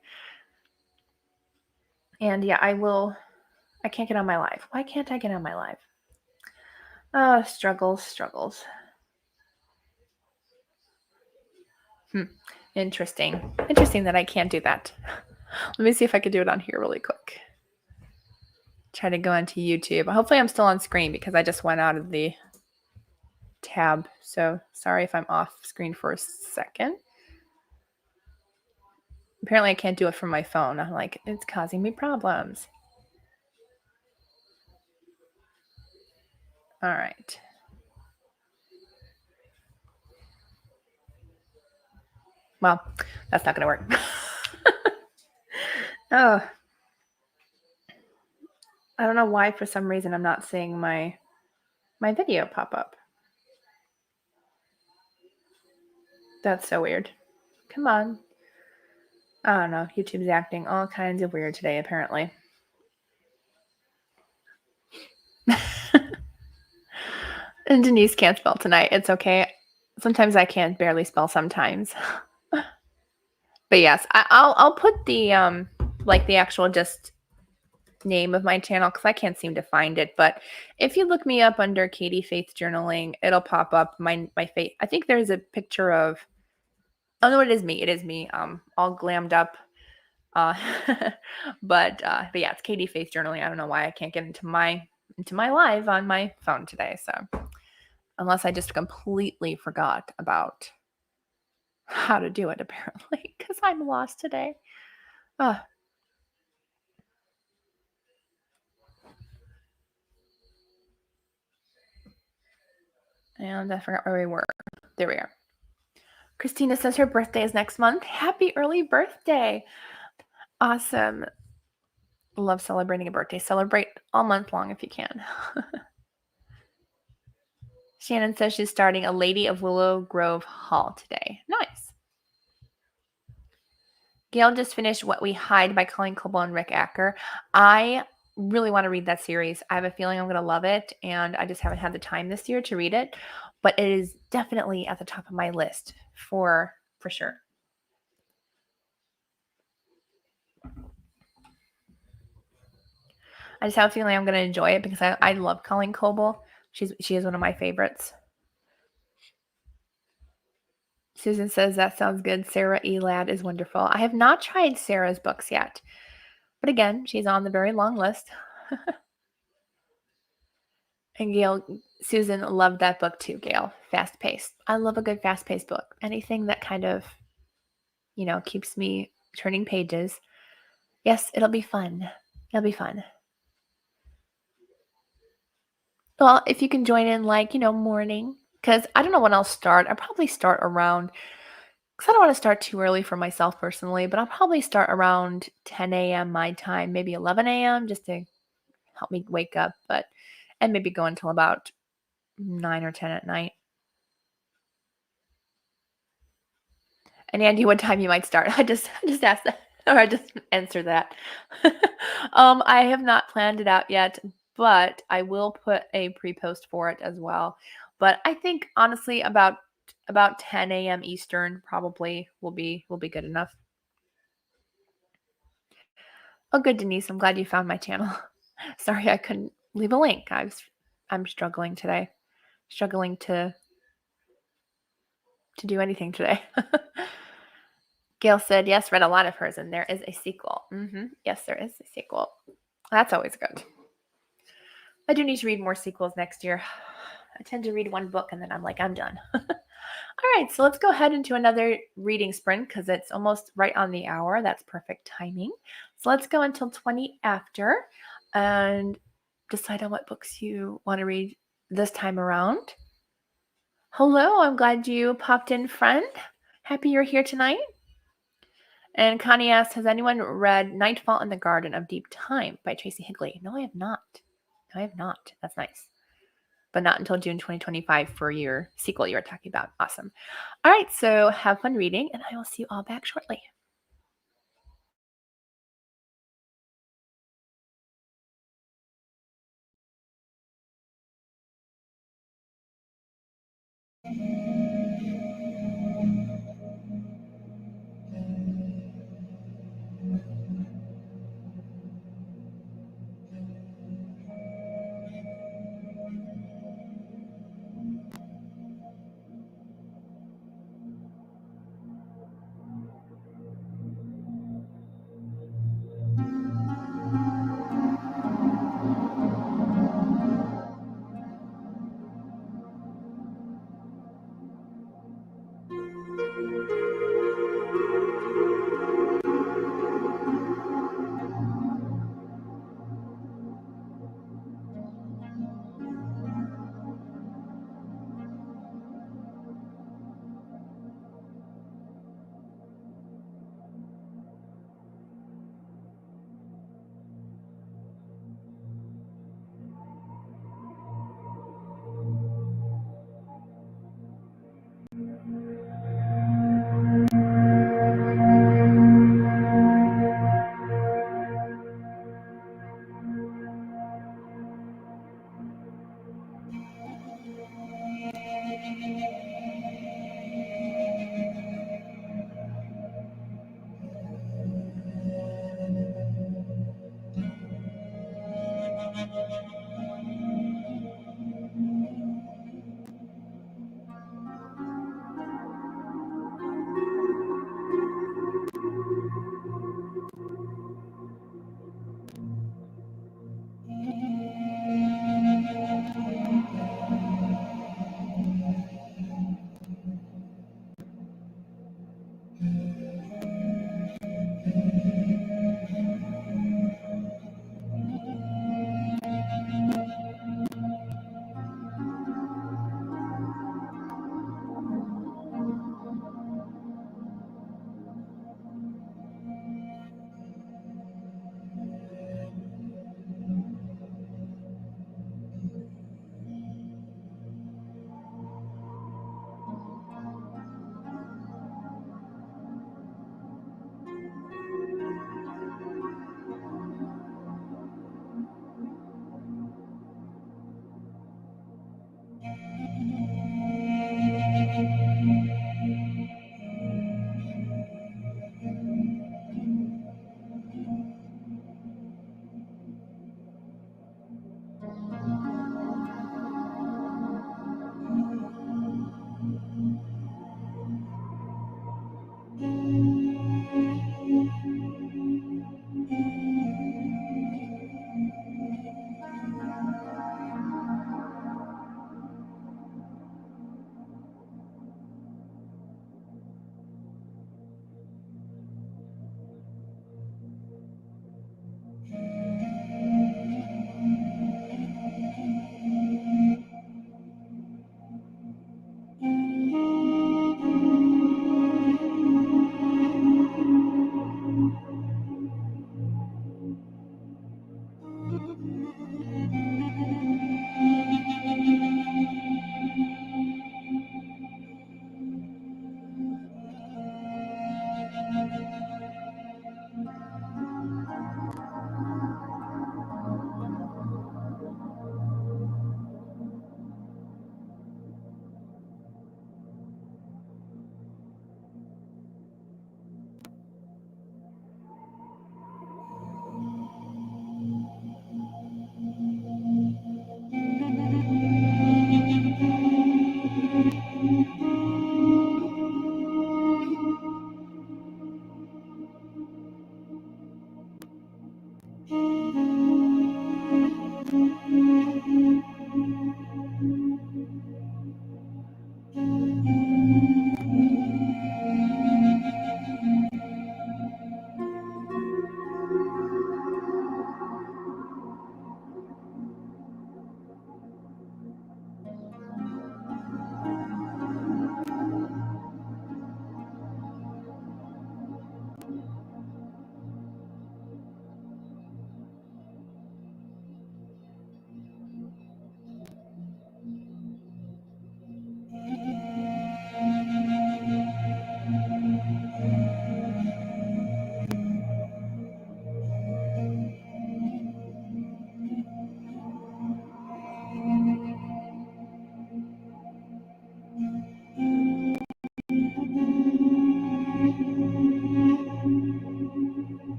And yeah, I can't get on my live. Why can't I get on my live? Oh, struggles. Interesting that I can't do that. Let me see if I could do it on here really quick. Try to go into YouTube. Hopefully I'm still on screen because I just went out of the tab. So sorry if I'm off screen for a second. Apparently I can't do it from my phone. I'm like, it's causing me problems. All right. Well, that's not going to work. Oh. I don't know why for some reason I'm not seeing my video pop up. That's so weird. Come on. I don't know. YouTube's acting all kinds of weird today, apparently. And Denise can't spell tonight. It's okay. Sometimes I can barely spell sometimes. But yes, I'll put the like the actual just name of my channel because I can't seem to find it. But if you look me up under Katie Faith Journaling, it'll pop up my face. I think there's a picture of. Oh no, it is me. It is me. All glammed up. But yeah, it's Katie Faith Journaling. I don't know why I can't get into my live on my phone today. So unless I just completely forgot about how to do it, apparently, because I'm lost today. And I forgot where we were. There we are. Christina says her birthday is next month. Happy early birthday. Awesome. Love celebrating a birthday. Celebrate all month long if you can. Shannon says she's starting A Lady of Willow Grove Hall today. Nice. Gail just finished What We Hide by Colleen Coble and Rick Acker. I really want to read that series. I have a feeling I'm going to love it, and I just haven't had the time this year to read it. But it is definitely at the top of my list for sure. I just have a feeling I'm going to enjoy it because I love Colleen Coble. She is one of my favorites. Susan says that sounds good. Sarah Elad is wonderful. I have not tried Sarah's books yet. But again, she's on the very long list. And Gail, Susan loved that book too, Gail. Fast paced. I love a good fast paced book. Anything that kind of, keeps me turning pages. Yes, it'll be fun. It'll be fun. Well, if you can join in morning, because I don't know when I'll start. I'll probably start around, because I don't want to start too early for myself personally, but I'll probably start around 10 a.m. my time, maybe 11 a.m. just to help me wake up, and maybe go until about 9 or 10 at night. And Andy, what time you might start? I just asked that, or I just answered that. I have not planned it out yet, but I will put a pre-post for it as well. But I think honestly about 10 a.m. Eastern probably will be good enough. Oh, good, Denise. I'm glad you found my channel. Sorry, I couldn't leave a link. I'm struggling today. Struggling to do anything today. Gail said, yes, read a lot of hers, and there is a sequel. Yes, there is a sequel. That's always good. I do need to read more sequels next year. I tend to read one book, and then I'm like, I'm done. All right, so let's go ahead into another reading sprint because it's almost right on the hour. That's perfect timing. So let's go until 20 after and decide on what books you want to read this time around. Hello, I'm glad you popped in, friend. Happy you're here tonight. And Connie asks, has anyone read Nightfall in the Garden of Deep Time by Tracy Higley? No, I have not. No, I have not. That's nice. But not until June 2025 for your sequel you were talking about. Awesome. All right, so have fun reading, and I will see you all back shortly.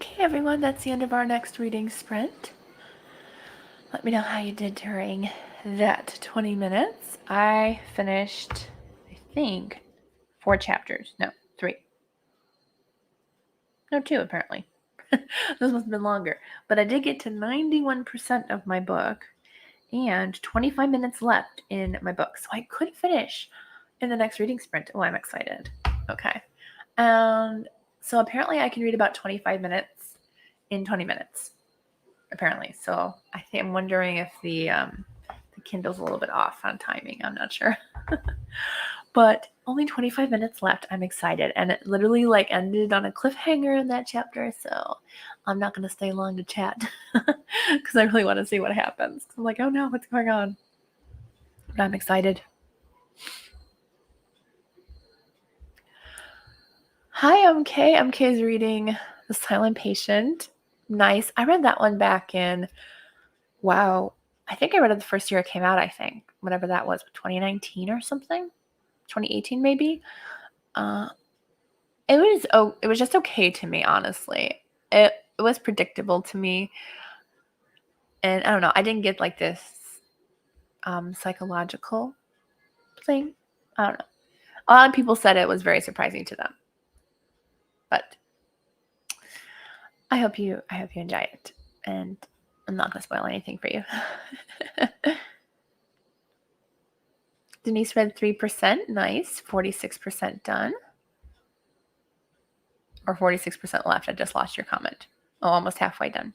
Okay, everyone, that's the end of our next reading sprint. Let me know how you did during that 20 minutes. I finished, I think, 4 chapters. No, 3. No, 2 apparently. This must have been longer. But I did get to 91% of my book and 25 minutes left in my book. So I could finish in the next reading sprint. Oh, I'm excited. Okay. And so apparently I can read about 25 minutes in 20 minutes. Apparently. So I think I'm wondering if the Kindle's a little bit off on timing. I'm not sure. But only 25 minutes left. I'm excited. And it literally ended on a cliffhanger in that chapter. So I'm not going to stay long to chat because I really want to see what happens. I'm like, oh no, what's going on? But I'm excited. Hi, MK. MK is reading The Silent Patient. Nice. I read that one back in, wow, I think I read it the first year it came out, I think. Whatever that was, 2019 or something? 2018 maybe? It was just okay to me, honestly. It was predictable to me. And I don't know, I didn't get this psychological thing. I don't know. A lot of people said it was very surprising to them. But I hope you enjoy it. And I'm not gonna spoil anything for you. Denise read 3%. Nice. 46% done. Or 46% left. I just lost your comment. Oh, almost halfway done.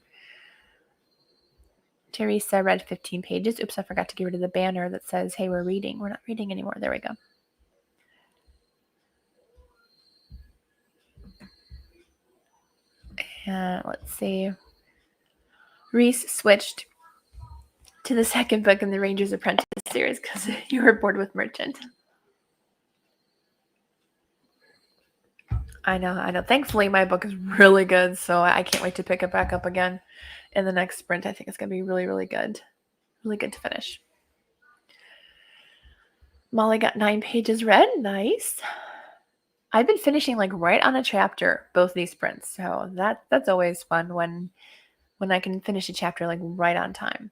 Teresa read 15 pages. Oops, I forgot to get rid of the banner that says, hey, we're reading. We're not reading anymore. There we go. And let's see. Reese switched to the second book in the Ranger's Apprentice series because you were bored with Merchant. I know. Thankfully, my book is really good, so I can't wait to pick it back up again in the next sprint. I think it's going to be really, really good. Really good to finish. Molly got 9 pages read. Nice. I've been finishing right on a chapter both these sprints, so that's always fun when I can finish a chapter right on time.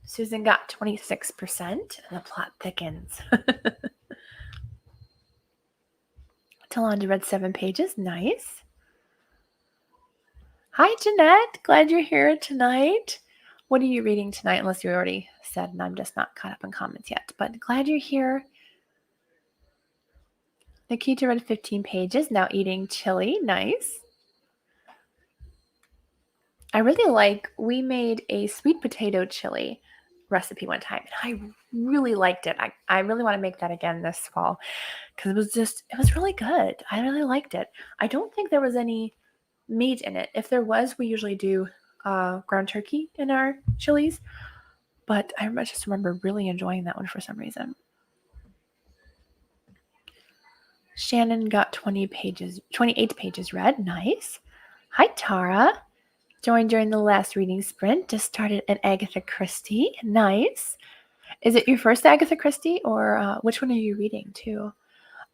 Susan got 26%, and the plot thickens. Talonda read 7 pages. Nice. Hi, Jeanette. Glad you're here tonight. What are you reading tonight? Unless you already said, and I'm just not caught up in comments yet. But glad you're here. Nikita read 15 pages. Now eating chili. Nice. I really we made a sweet potato chili recipe one time, and I really liked it. I really want to make that again this fall because it was really good. I really liked it. I don't think there was any meat in it. If there was, we usually do ground turkey in our chilies, but I just remember really enjoying that one for some reason. Shannon got 28 pages read. Nice. Hi, Tara. Joined during the last reading sprint. Just started at Agatha Christie. Nice. Is it your first Agatha Christie, or which one are you reading too?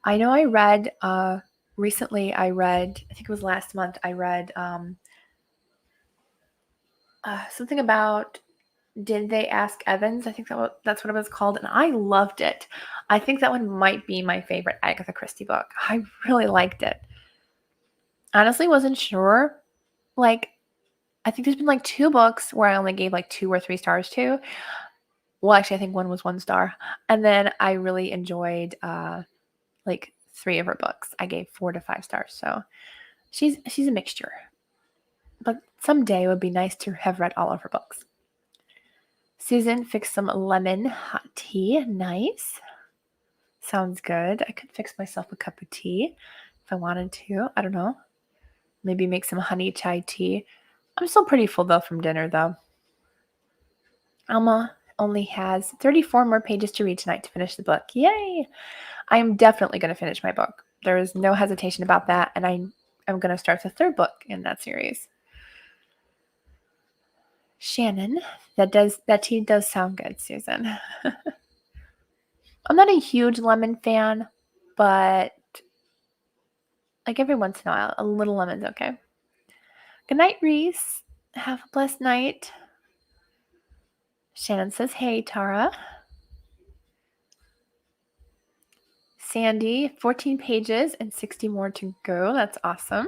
I know I read recently. I think it was last month. I read something about Did They Ask Evans? I think that's what it was called, and I loved it. I think that one might be my favorite Agatha Christie book. I really liked it. Honestly, wasn't sure. I think there's been 2 books where I only gave 2 or 3 stars to. Well, actually, I think one was 1 star. And then I really enjoyed 3 of her books. I gave 4 to 5 stars. So she's a mixture. But someday it would be nice to have read all of her books. Susan fixed some lemon hot tea. Nice. Sounds good. I could fix myself a cup of tea if I wanted to. I don't know. Maybe make some honey chai tea. I'm still pretty full though from dinner though. Alma only has 34 more pages to read tonight to finish the book. Yay! I am definitely going to finish my book. There is no hesitation about that, and I am going to start the 3rd book in that series. Shannon, that tea does sound good, Susan. I'm not a huge lemon fan, but every once in a while, a little lemon's okay. Good night, Reese. Have a blessed night. Shannon says, hey, Tara. Sandy, 14 pages and 60 more to go. That's awesome.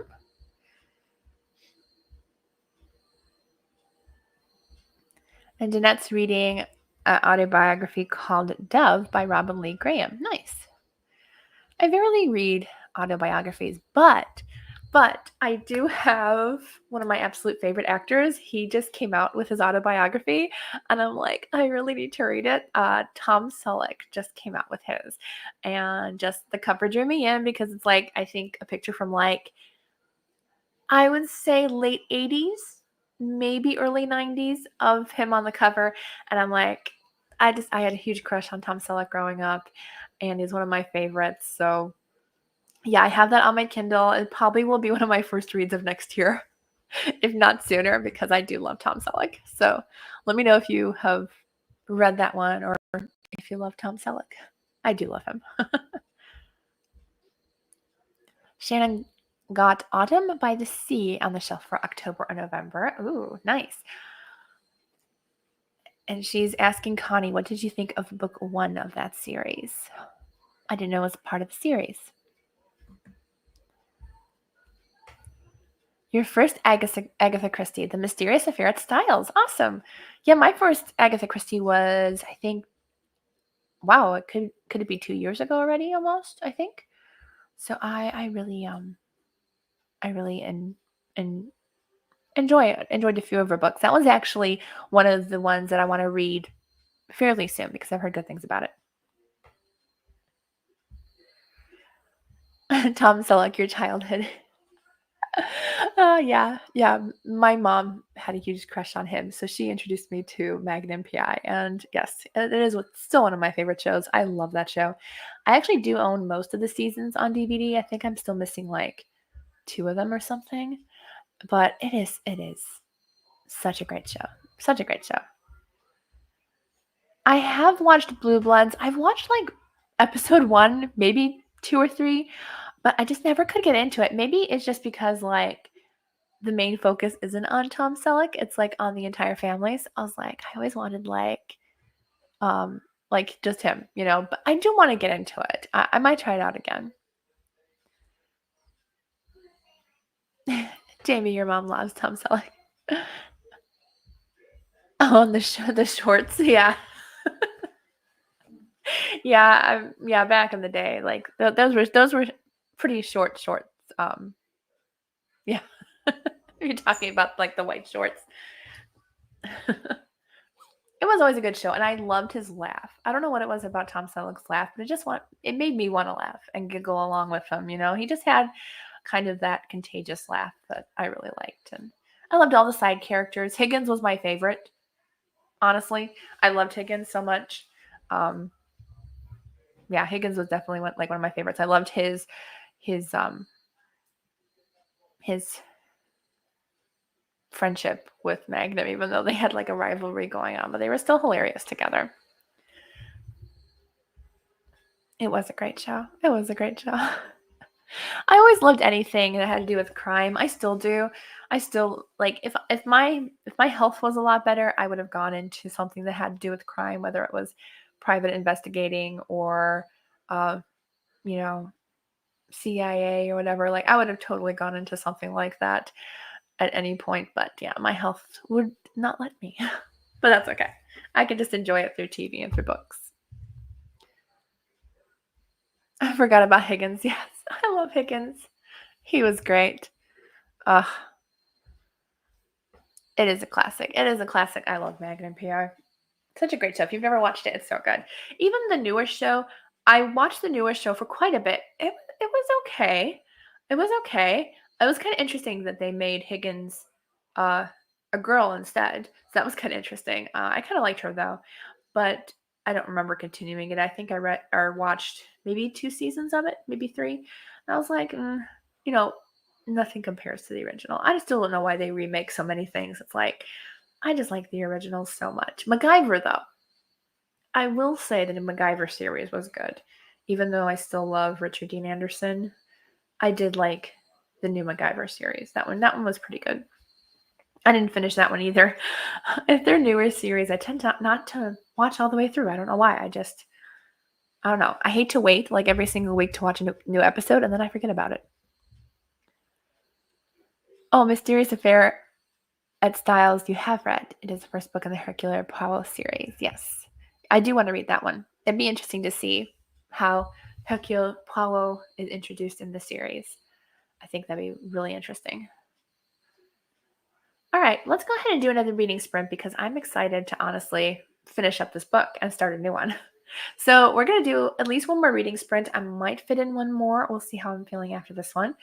And Jeanette's reading an autobiography called Dove by Robin Lee Graham. Nice. I rarely read autobiographies, but I do have one of my absolute favorite actors. He just came out with his autobiography, and I'm like, I really need to read it. Tom Selleck just came out with his, and just the cover drew me in because it's like, I think a picture from like, I would say late 80s, maybe early 90s of him on the cover. And I'm like, I had a huge crush on Tom Selleck growing up, and he's one of my favorites. So yeah, I have that on my Kindle. It probably will be one of my first reads of next year, if not sooner, because I do love Tom Selleck. So let me know if you have read that one or if you love Tom Selleck. I do love him. Shannon got Autumn by the Sea on the shelf for October or November. Ooh, nice. And she's asking Connie, what did you think of book 1 of that series? I didn't know it was part of the series. Your first Agatha Christie, The Mysterious Affair at Styles. Awesome. Yeah, my first Agatha Christie was, I think, wow, it could it be 2 years ago already almost, I think. So I really enjoyed a few of her books. That was actually one of the ones that I want to read fairly soon because I've heard good things about it. Tom Selleck, your childhood. Yeah. My mom had a huge crush on him, so she introduced me to Magnum PI. And yes, it is still one of my favorite shows. I love that show. I actually do own most of the seasons on DVD. I think I'm still missing like 2 of them or something. But it is such a great show. Such a great show. I have watched Blue Bloods. I've watched like episode 1, maybe 2 or 3, but I just never could get into it. Maybe it's just because like the main focus isn't on Tom Selleck. It's like on the entire family. So I was like, I always wanted like just him, but I do want to get into it. I might try it out again. Jamie, your mom loves Tom Selleck. Oh, and the shorts, yeah. Yeah, back in the day, like those were pretty short shorts. Yeah. You're talking about like the white shorts. It was always a good show, and I loved his laugh. I don't know what it was about Tom Selleck's laugh, but it made me want to laugh and giggle along with him. He just had kind of that contagious laugh that I really liked, and I loved all the side characters. Higgins was my favorite. Honestly, I loved Higgins so much. Yeah, Higgins was definitely one of my favorites. I loved his friendship with Magnum, even though they had like a rivalry going on, but they were still hilarious together. It was a great show. It was a great show. I always loved anything that had to do with crime. I still do. I still like if my health was a lot better, I would have gone into something that had to do with crime, whether it was private investigating or you know, CIA or whatever. Like I would have totally gone into something like that at any point, but yeah, my health would not let me. But that's okay. I can just enjoy it through TV and through books. I forgot about Higgins. Yes, I love Higgins. He was great. Ugh. It is a classic. It is a classic. I love Magnum PI. Such a great show. If you've never watched it, it's so good. Even the newer show, I watched the newer show for quite a bit. It was okay. It was okay. It was kind of interesting that they made Higgins a girl instead. So that was kind of interesting. I kind of liked her though, but I don't remember continuing it. I think I read or watched maybe 2 seasons of it, maybe 3. And I was like, nothing compares to the original. I just still don't know why they remake so many things. It's like, I just like the original so much. MacGyver, though. I will say that the MacGyver series was good. Even though I still love Richard Dean Anderson, I did like the new MacGyver series. That one was pretty good. I didn't finish that one either. If they're newer series, I tend to not to watch all the way through. I don't know why. I don't know. I hate to wait like every single week to watch a new episode and then I forget about it. Oh, Mysterious Affair at Styles, you have read. It is the first book in the Hercule Poirot series. Yes. I do want to read that one. It'd be interesting to see how Hercule Poirot is introduced in the series. I think that'd be really interesting. All right, let's go ahead and do another reading sprint because I'm excited to honestly finish up this book and start a new one. So we're going to do at least one more reading sprint. I might fit in one more. We'll see how I'm feeling after this one.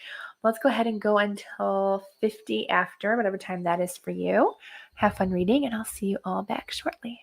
Let's go ahead and go until 50 after, whatever time that is for you. Have fun reading, and I'll see you all back shortly.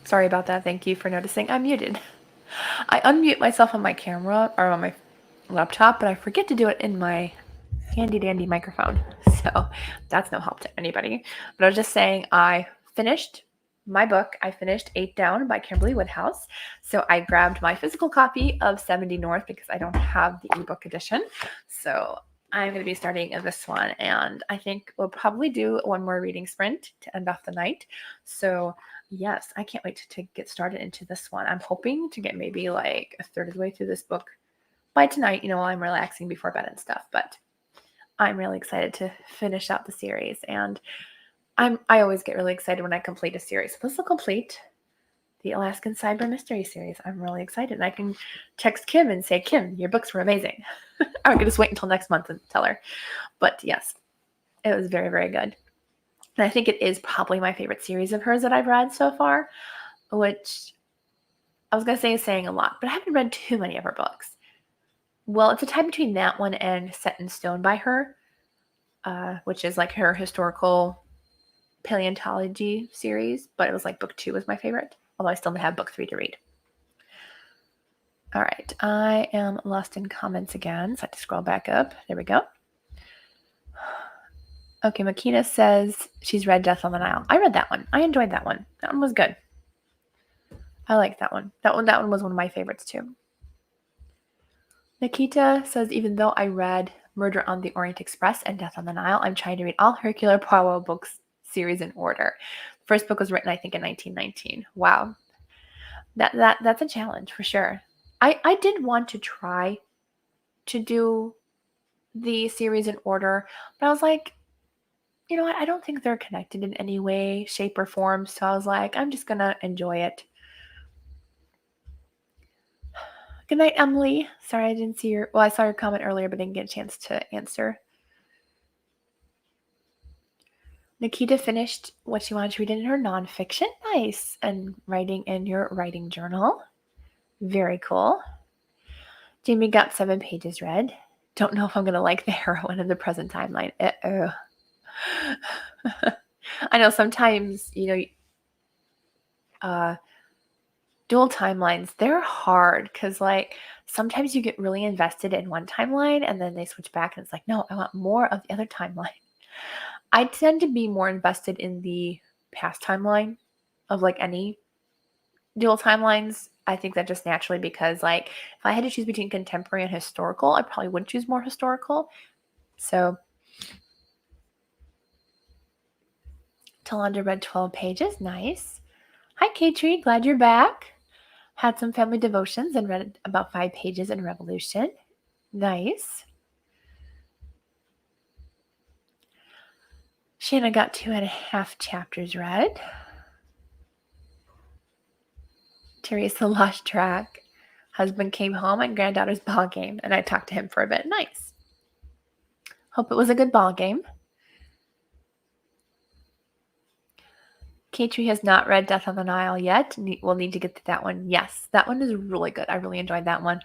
Sorry about that. Thank you for noticing. I'm muted. I unmute myself on my camera or on my laptop, but I forget to do it in my handy dandy microphone. So that's no help to anybody. But I was just saying I finished my book. I finished 8 Down by Kimberly Woodhouse. So I grabbed my physical copy of 70 North because I don't have the ebook edition. So I'm going to be starting this one. And I think we'll probably do one more reading sprint to end off the night. So yes, I can't wait to get started into this one. I'm hoping to get maybe like a third of the way through this book by tonight, while I'm relaxing before bed and stuff. But I'm really excited to finish out the series, and I always get really excited when I complete a series. This will complete the Alaskan Cyber Mystery series. I'm really excited, and I can text Kim and say, Kim, your books were amazing. I could just wait until next month and tell her. But yes, it was very, very good. And I think it is probably my favorite series of hers that I've read so far, which I was going to say is saying a lot, but I haven't read too many of her books. Well, it's a tie between that one and Set in Stone by her, which is like her historical paleontology series, but it was like book 2 was my favorite, although I still have book 3 to read. All right, I am lost in comments again, so I have to scroll back up. There we go. Okay, Makina says she's read Death on the Nile. I read that one. I enjoyed that one. That one was good. I liked that one. That one was one of my favorites too. Nikita says, even though I read Murder on the Orient Express and Death on the Nile, I'm trying to read all Hercule Poirot books series in order. The first book was written, I think, in 1919. Wow. That's a challenge for sure. I did want to try to do the series in order, but I was like, you know what? I don't think they're connected in any way, shape, or form. So I was like, I'm just going to enjoy it. Good night, Emily. Sorry I didn't see your... Well, I saw your comment earlier, but didn't get a chance to answer. Nikita finished what she wanted to read in her nonfiction. Nice. And writing in your writing journal. Very cool. Jamie got 7 pages read. Don't know if I'm going to like the heroine in the present timeline. Uh-oh. I know sometimes, dual timelines, they're hard because, like, sometimes you get really invested in one timeline and then they switch back and it's like, no, I want more of the other timeline. I tend to be more invested in the past timeline of, like, any dual timelines. I think that just naturally because, like, if I had to choose between contemporary and historical, I probably would choose more historical. So Talanda read 12 pages. Nice. Hi, Katrie. Glad you're back. Had some family devotions and read about 5 pages in Revolution. Nice. Shanna got 2.5 chapters read. Teresa lost track. Husband came home and granddaughter's ball game, and I talked to him for a bit. Nice. Hope it was a good ball game. Katrie has not read Death on the Nile yet. We'll need to get to that one. Yes, that one is really good. I really enjoyed that one.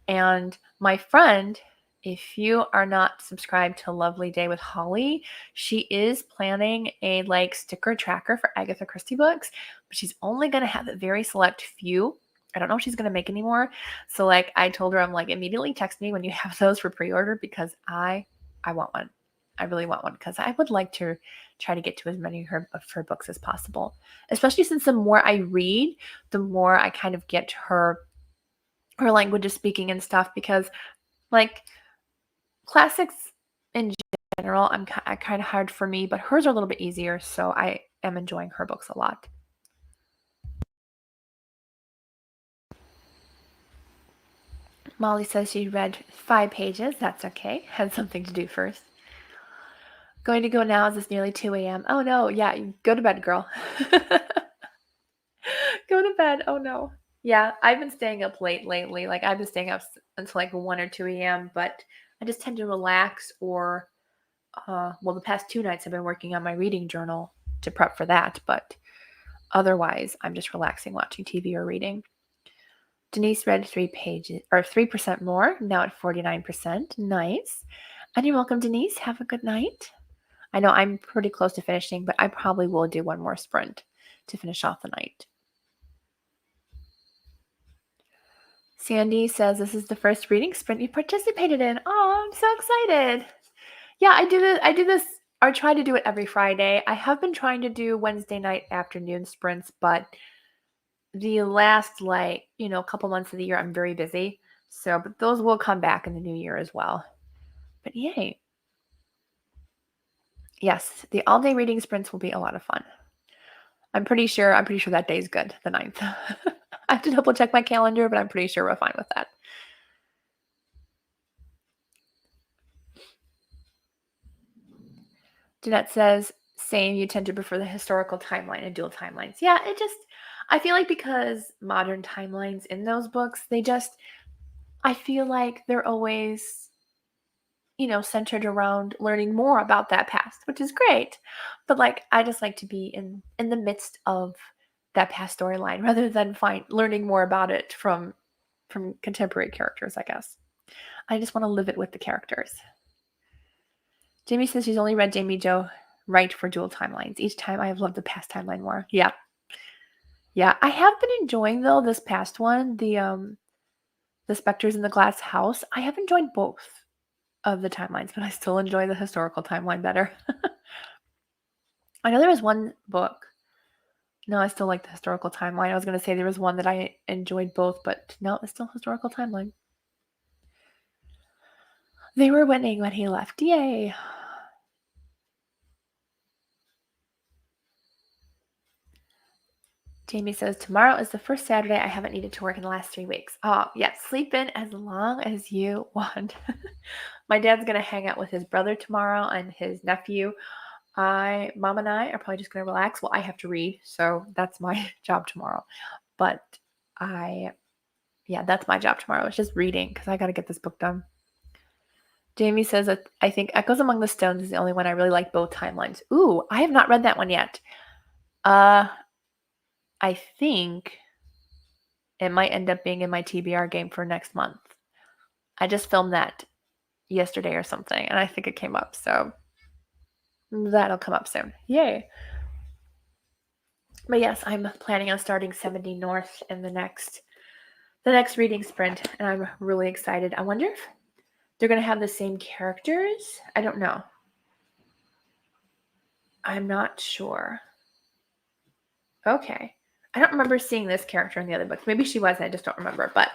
And my friend, if you are not subscribed to Lovely Day with Holly, she is planning a sticker tracker for Agatha Christie books, but she's only going to have a very select few. I don't know if she's going to make any more. So I told her, I'm like, immediately text me when you have those for pre-order because I want one. I really want one because I would like to try to get to as many of her books as possible, especially since the more I read, the more I kind of get her language of speaking and stuff, because classics in general, kind of hard for me, but hers are a little bit easier, so I am enjoying her books a lot. Molly says she read 5 pages. That's okay. Had something to do first. Going to go now as it's nearly 2 a.m. Oh no, yeah, go to bed, girl. Go to bed. Oh no. Yeah, I've been staying up late lately. I've been staying up until 1 or 2 a.m., but I just tend to relax or, the past 2 nights I've been working on my reading journal to prep for that, but otherwise I'm just relaxing, watching TV or reading. Denise read 3 pages, or 3% more, now at 49%. Nice. And you're welcome, Denise. Have a good night. I know I'm pretty close to finishing, but I probably will do one more sprint to finish off the night. Sandy says this is the first reading sprint you participated in. Oh, I'm so excited. Yeah, I do this or try to do it every Friday. I have been trying to do Wednesday night afternoon sprints, but the last couple months of the year I'm very busy. So, but those will come back in the new year as well. But yay. Yes, the all-day reading sprints will be a lot of fun. I'm pretty sure that day's good, the 9th. I have to double check my calendar, but I'm pretty sure we're fine with that. Jeanette says, same, you tend to prefer the historical timeline and dual timelines. Yeah, I feel like because modern timelines in those books, I feel like they're always, centered around learning more about that past, which is great. But I just like to be in the midst of that past storyline rather than learning more about it from contemporary characters, I guess. I just want to live it with the characters. Jamie says she's only read Jamie Jo Wright for dual timelines. Each time I have loved the past timeline more. Yeah. Yeah. I have been enjoying though this past one, the Spectres in the Glass House. I have enjoyed both of the timelines, but I still enjoy the historical timeline better. I know there was one book. No, I still like the historical timeline. I was going to say there was one that I enjoyed both, but no, it's still historical timeline. They were winning when he left. Yay. Jamie says, tomorrow is the first Saturday I haven't needed to work in the last 3 weeks. Oh, yeah, sleep in as long as you want. My dad's going to hang out with his brother tomorrow and his nephew. Mom and I are probably just going to relax. Well, I have to read, so that's my job tomorrow. But that's my job tomorrow. It's just reading because I got to get this book done. Jamie says that I think Echoes Among the Stones is the only one I really like both timelines. Ooh, I have not read that one yet. I think it might end up being in my TBR game for next month. I just filmed that yesterday or something, and I think it came up, so that'll come up soon. Yay. But yes, I'm planning on starting 70 North in the next reading sprint, and I'm really excited. I wonder if they're going to have the same characters. I don't know. I'm not sure. Okay. I don't remember seeing this character in the other books. Maybe she was, I just don't remember. But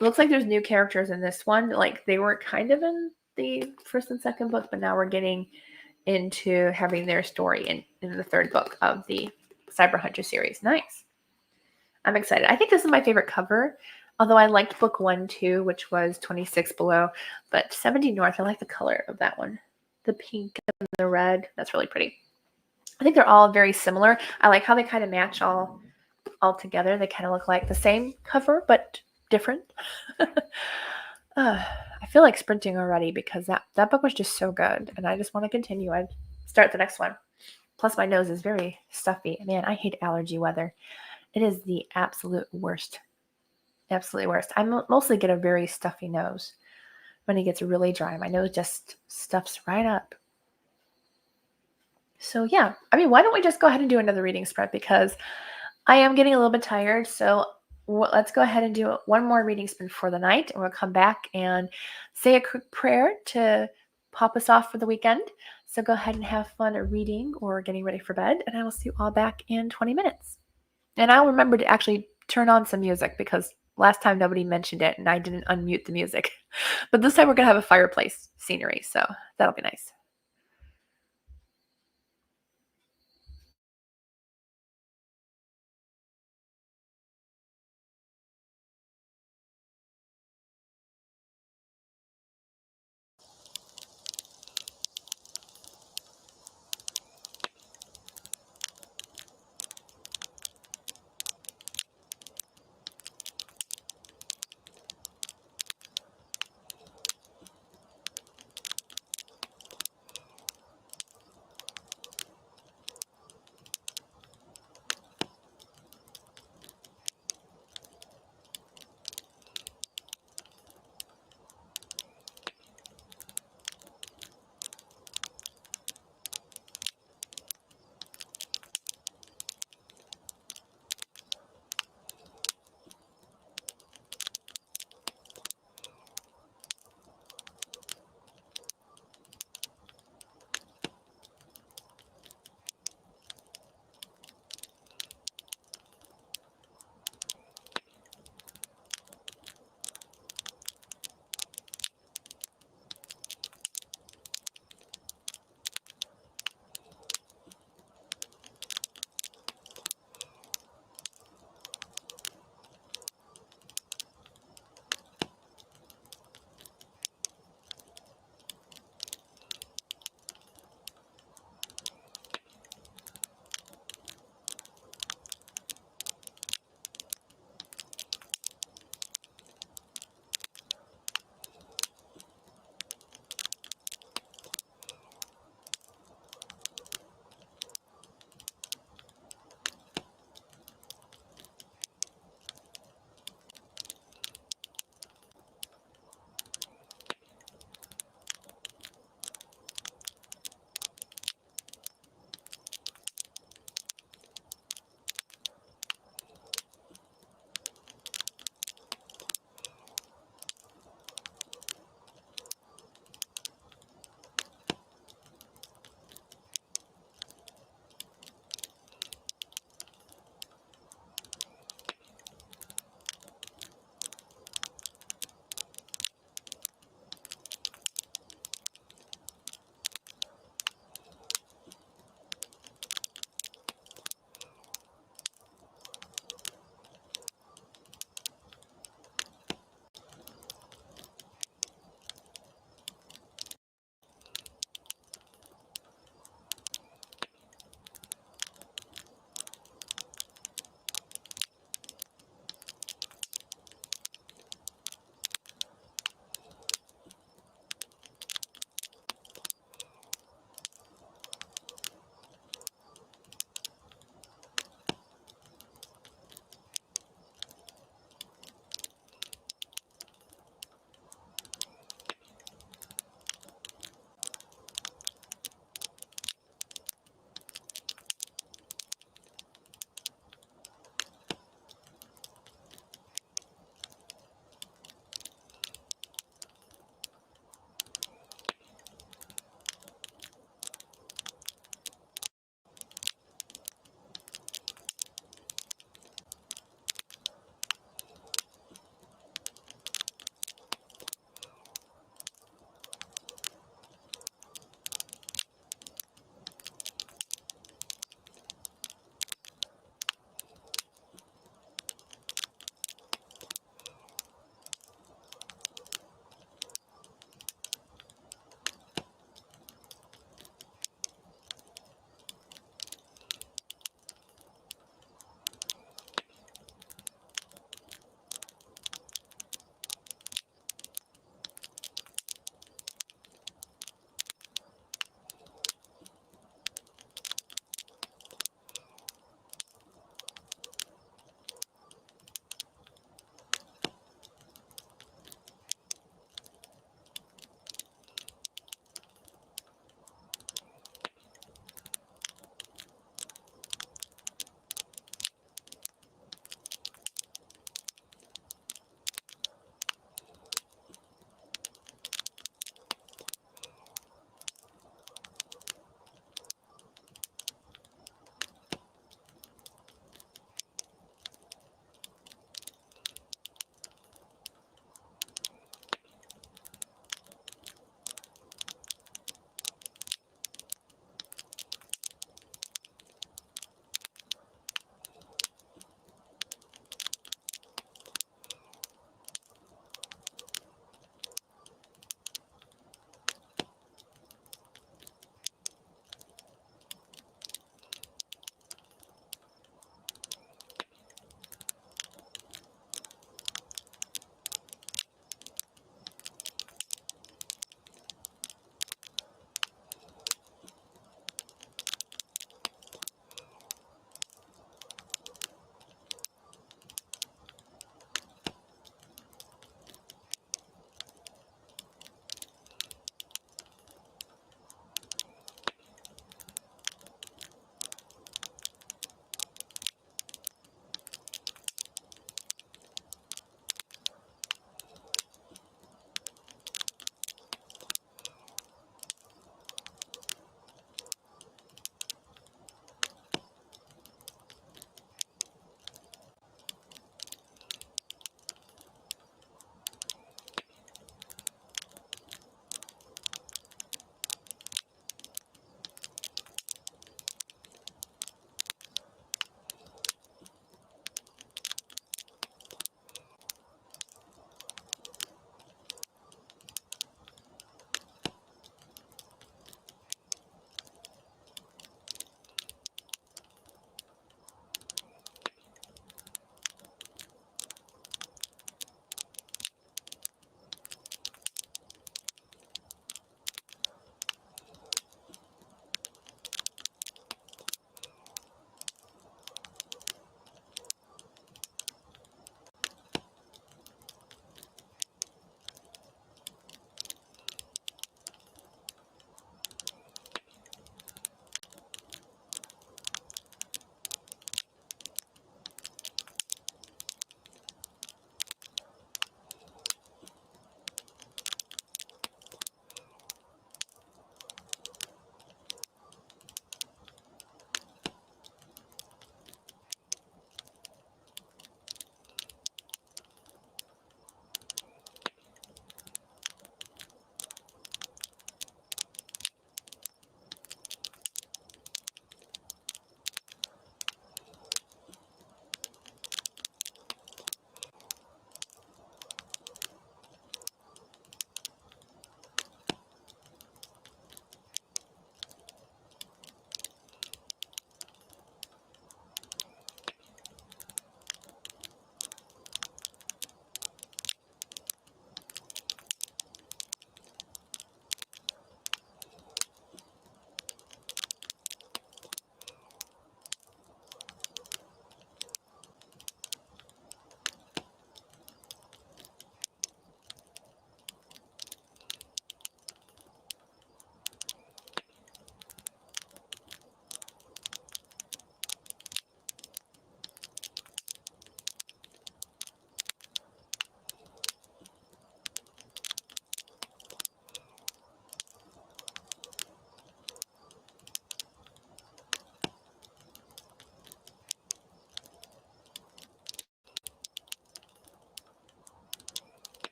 it looks like there's new characters in this one. Like they were kind of in the first and second book, but now we're getting into having their story in the third book of the Cyber Hunter series. Nice. I'm excited. I think this is my favorite cover. Although I liked book 1 too, which was 26 Below. But 70 North, I like the color of that one. The pink and the red. That's really pretty. I think they're all very similar. I like how they kind of match all together. They kind of look like the same cover, but different. I feel like sprinting already because that book was just so good, and I just want to continue. I'd start the next one. Plus, my nose is very stuffy. Man, I hate allergy weather. It is the absolute worst. Absolutely worst. I mostly get a very stuffy nose. When it gets really dry, my nose just stuffs right up. So yeah, I mean, why don't we just go ahead and do another reading spread because I am getting a little bit tired. So let's go ahead and do one more reading sprint for the night, and we'll come back and say a quick prayer to pop us off for the weekend. So go ahead and have fun reading or getting ready for bed, and I will see you all back in 20 minutes. And I'll remember to actually turn on some music because last time nobody mentioned it and I didn't unmute the music. But this time we're going to have a fireplace scenery, so that'll be nice.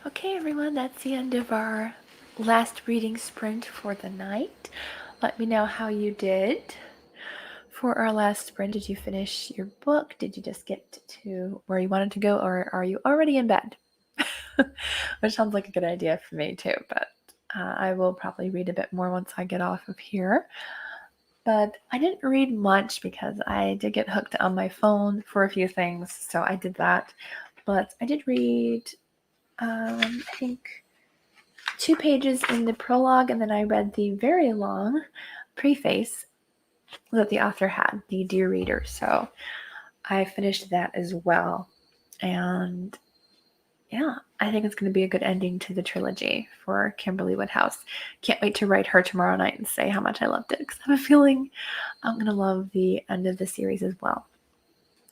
Okay, everyone, that's the end of our last reading sprint for the night. Let me know how you did. For our last sprint, did you finish your book? Did you just get to where you wanted to go, or are you already in bed? Which sounds like a good idea for me too, but I will probably read a bit more once I get off of here. But I didn't read much because I did get hooked on my phone for a few things, so I did that. But I did read, I think, 2 pages in the prologue, and then I read the very long preface that the author had, the Dear Reader. So I finished that as well. And yeah, I think it's going to be a good ending to the trilogy for Kimberly Woodhouse. Can't wait to write her tomorrow night and say how much I loved it, because I have a feeling I'm going to love the end of the series as well.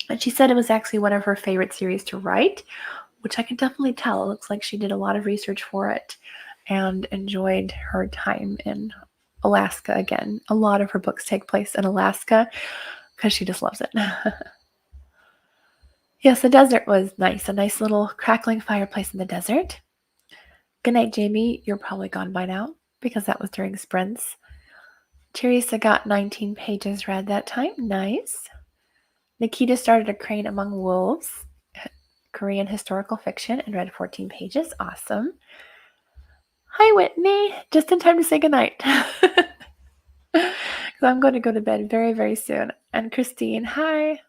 And she said it was actually one of her favorite series to write, which I can definitely tell. It looks like she did a lot of research for it and enjoyed her time in Alaska again. A lot of her books take place in Alaska because she just loves it. Yes, the desert was nice. A nice little crackling fireplace in the desert. Good night, Jamie. You're probably gone by now because that was during sprints. Teresa got 19 pages read that time. Nice. Nikita started A Crane Among Wolves, Korean historical fiction, and read 14 pages. Awesome. Hi, Whitney. Just in time to say goodnight. Because I'm going to go to bed very, very soon. And Christine, hi.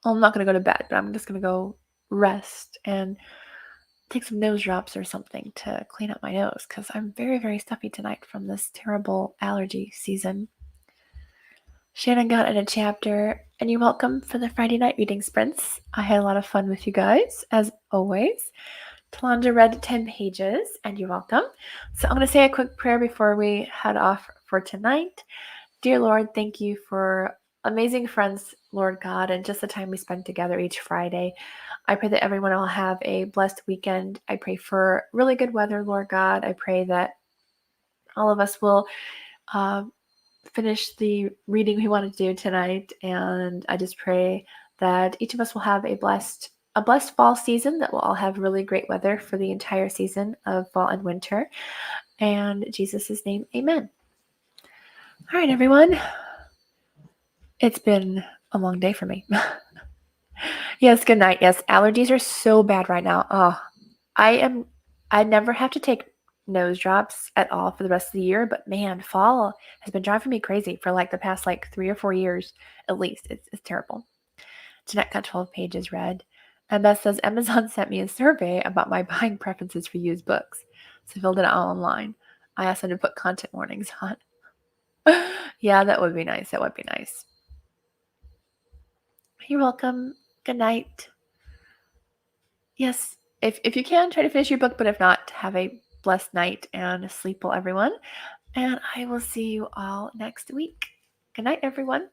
Well, I'm not going to go to bed, but I'm just going to go rest and take some nose drops or something to clean up my nose because I'm very, very stuffy tonight from this terrible allergy season. Shannon got in a chapter, and you're welcome for the Friday night reading sprints. I had a lot of fun with you guys, as always. Talanda read 10 pages, and you're welcome. So I'm going to say a quick prayer before we head off for tonight. Dear Lord, thank you for amazing friends, Lord God, and just the time we spend together each Friday. I pray that everyone will have a blessed weekend. I pray for really good weather, Lord God. I pray that all of us will finish the reading we want to do tonight, and I just pray that each of us will have a blessed fall season, that we'll all have really great weather for the entire season of fall and winter. And in Jesus' name, amen. All right, everyone. It's been a long day for me. Yes, good night. Yes, allergies are so bad right now. Oh, I never have to take nose drops at all for the rest of the year, but man, fall has been driving me crazy for like the past 3 or 4 years at least. It's terrible. Jeanette got 12 pages read. And Beth says, Amazon sent me a survey about my buying preferences for used books. So I filled it out online. I asked them to put content warnings on. Yeah, that would be nice. That would be nice. You're welcome. Good night. Yes, if you can, try to finish your book, but if not, have a blessed night and sleep well, everyone. And I will see you all next week. Good night, everyone.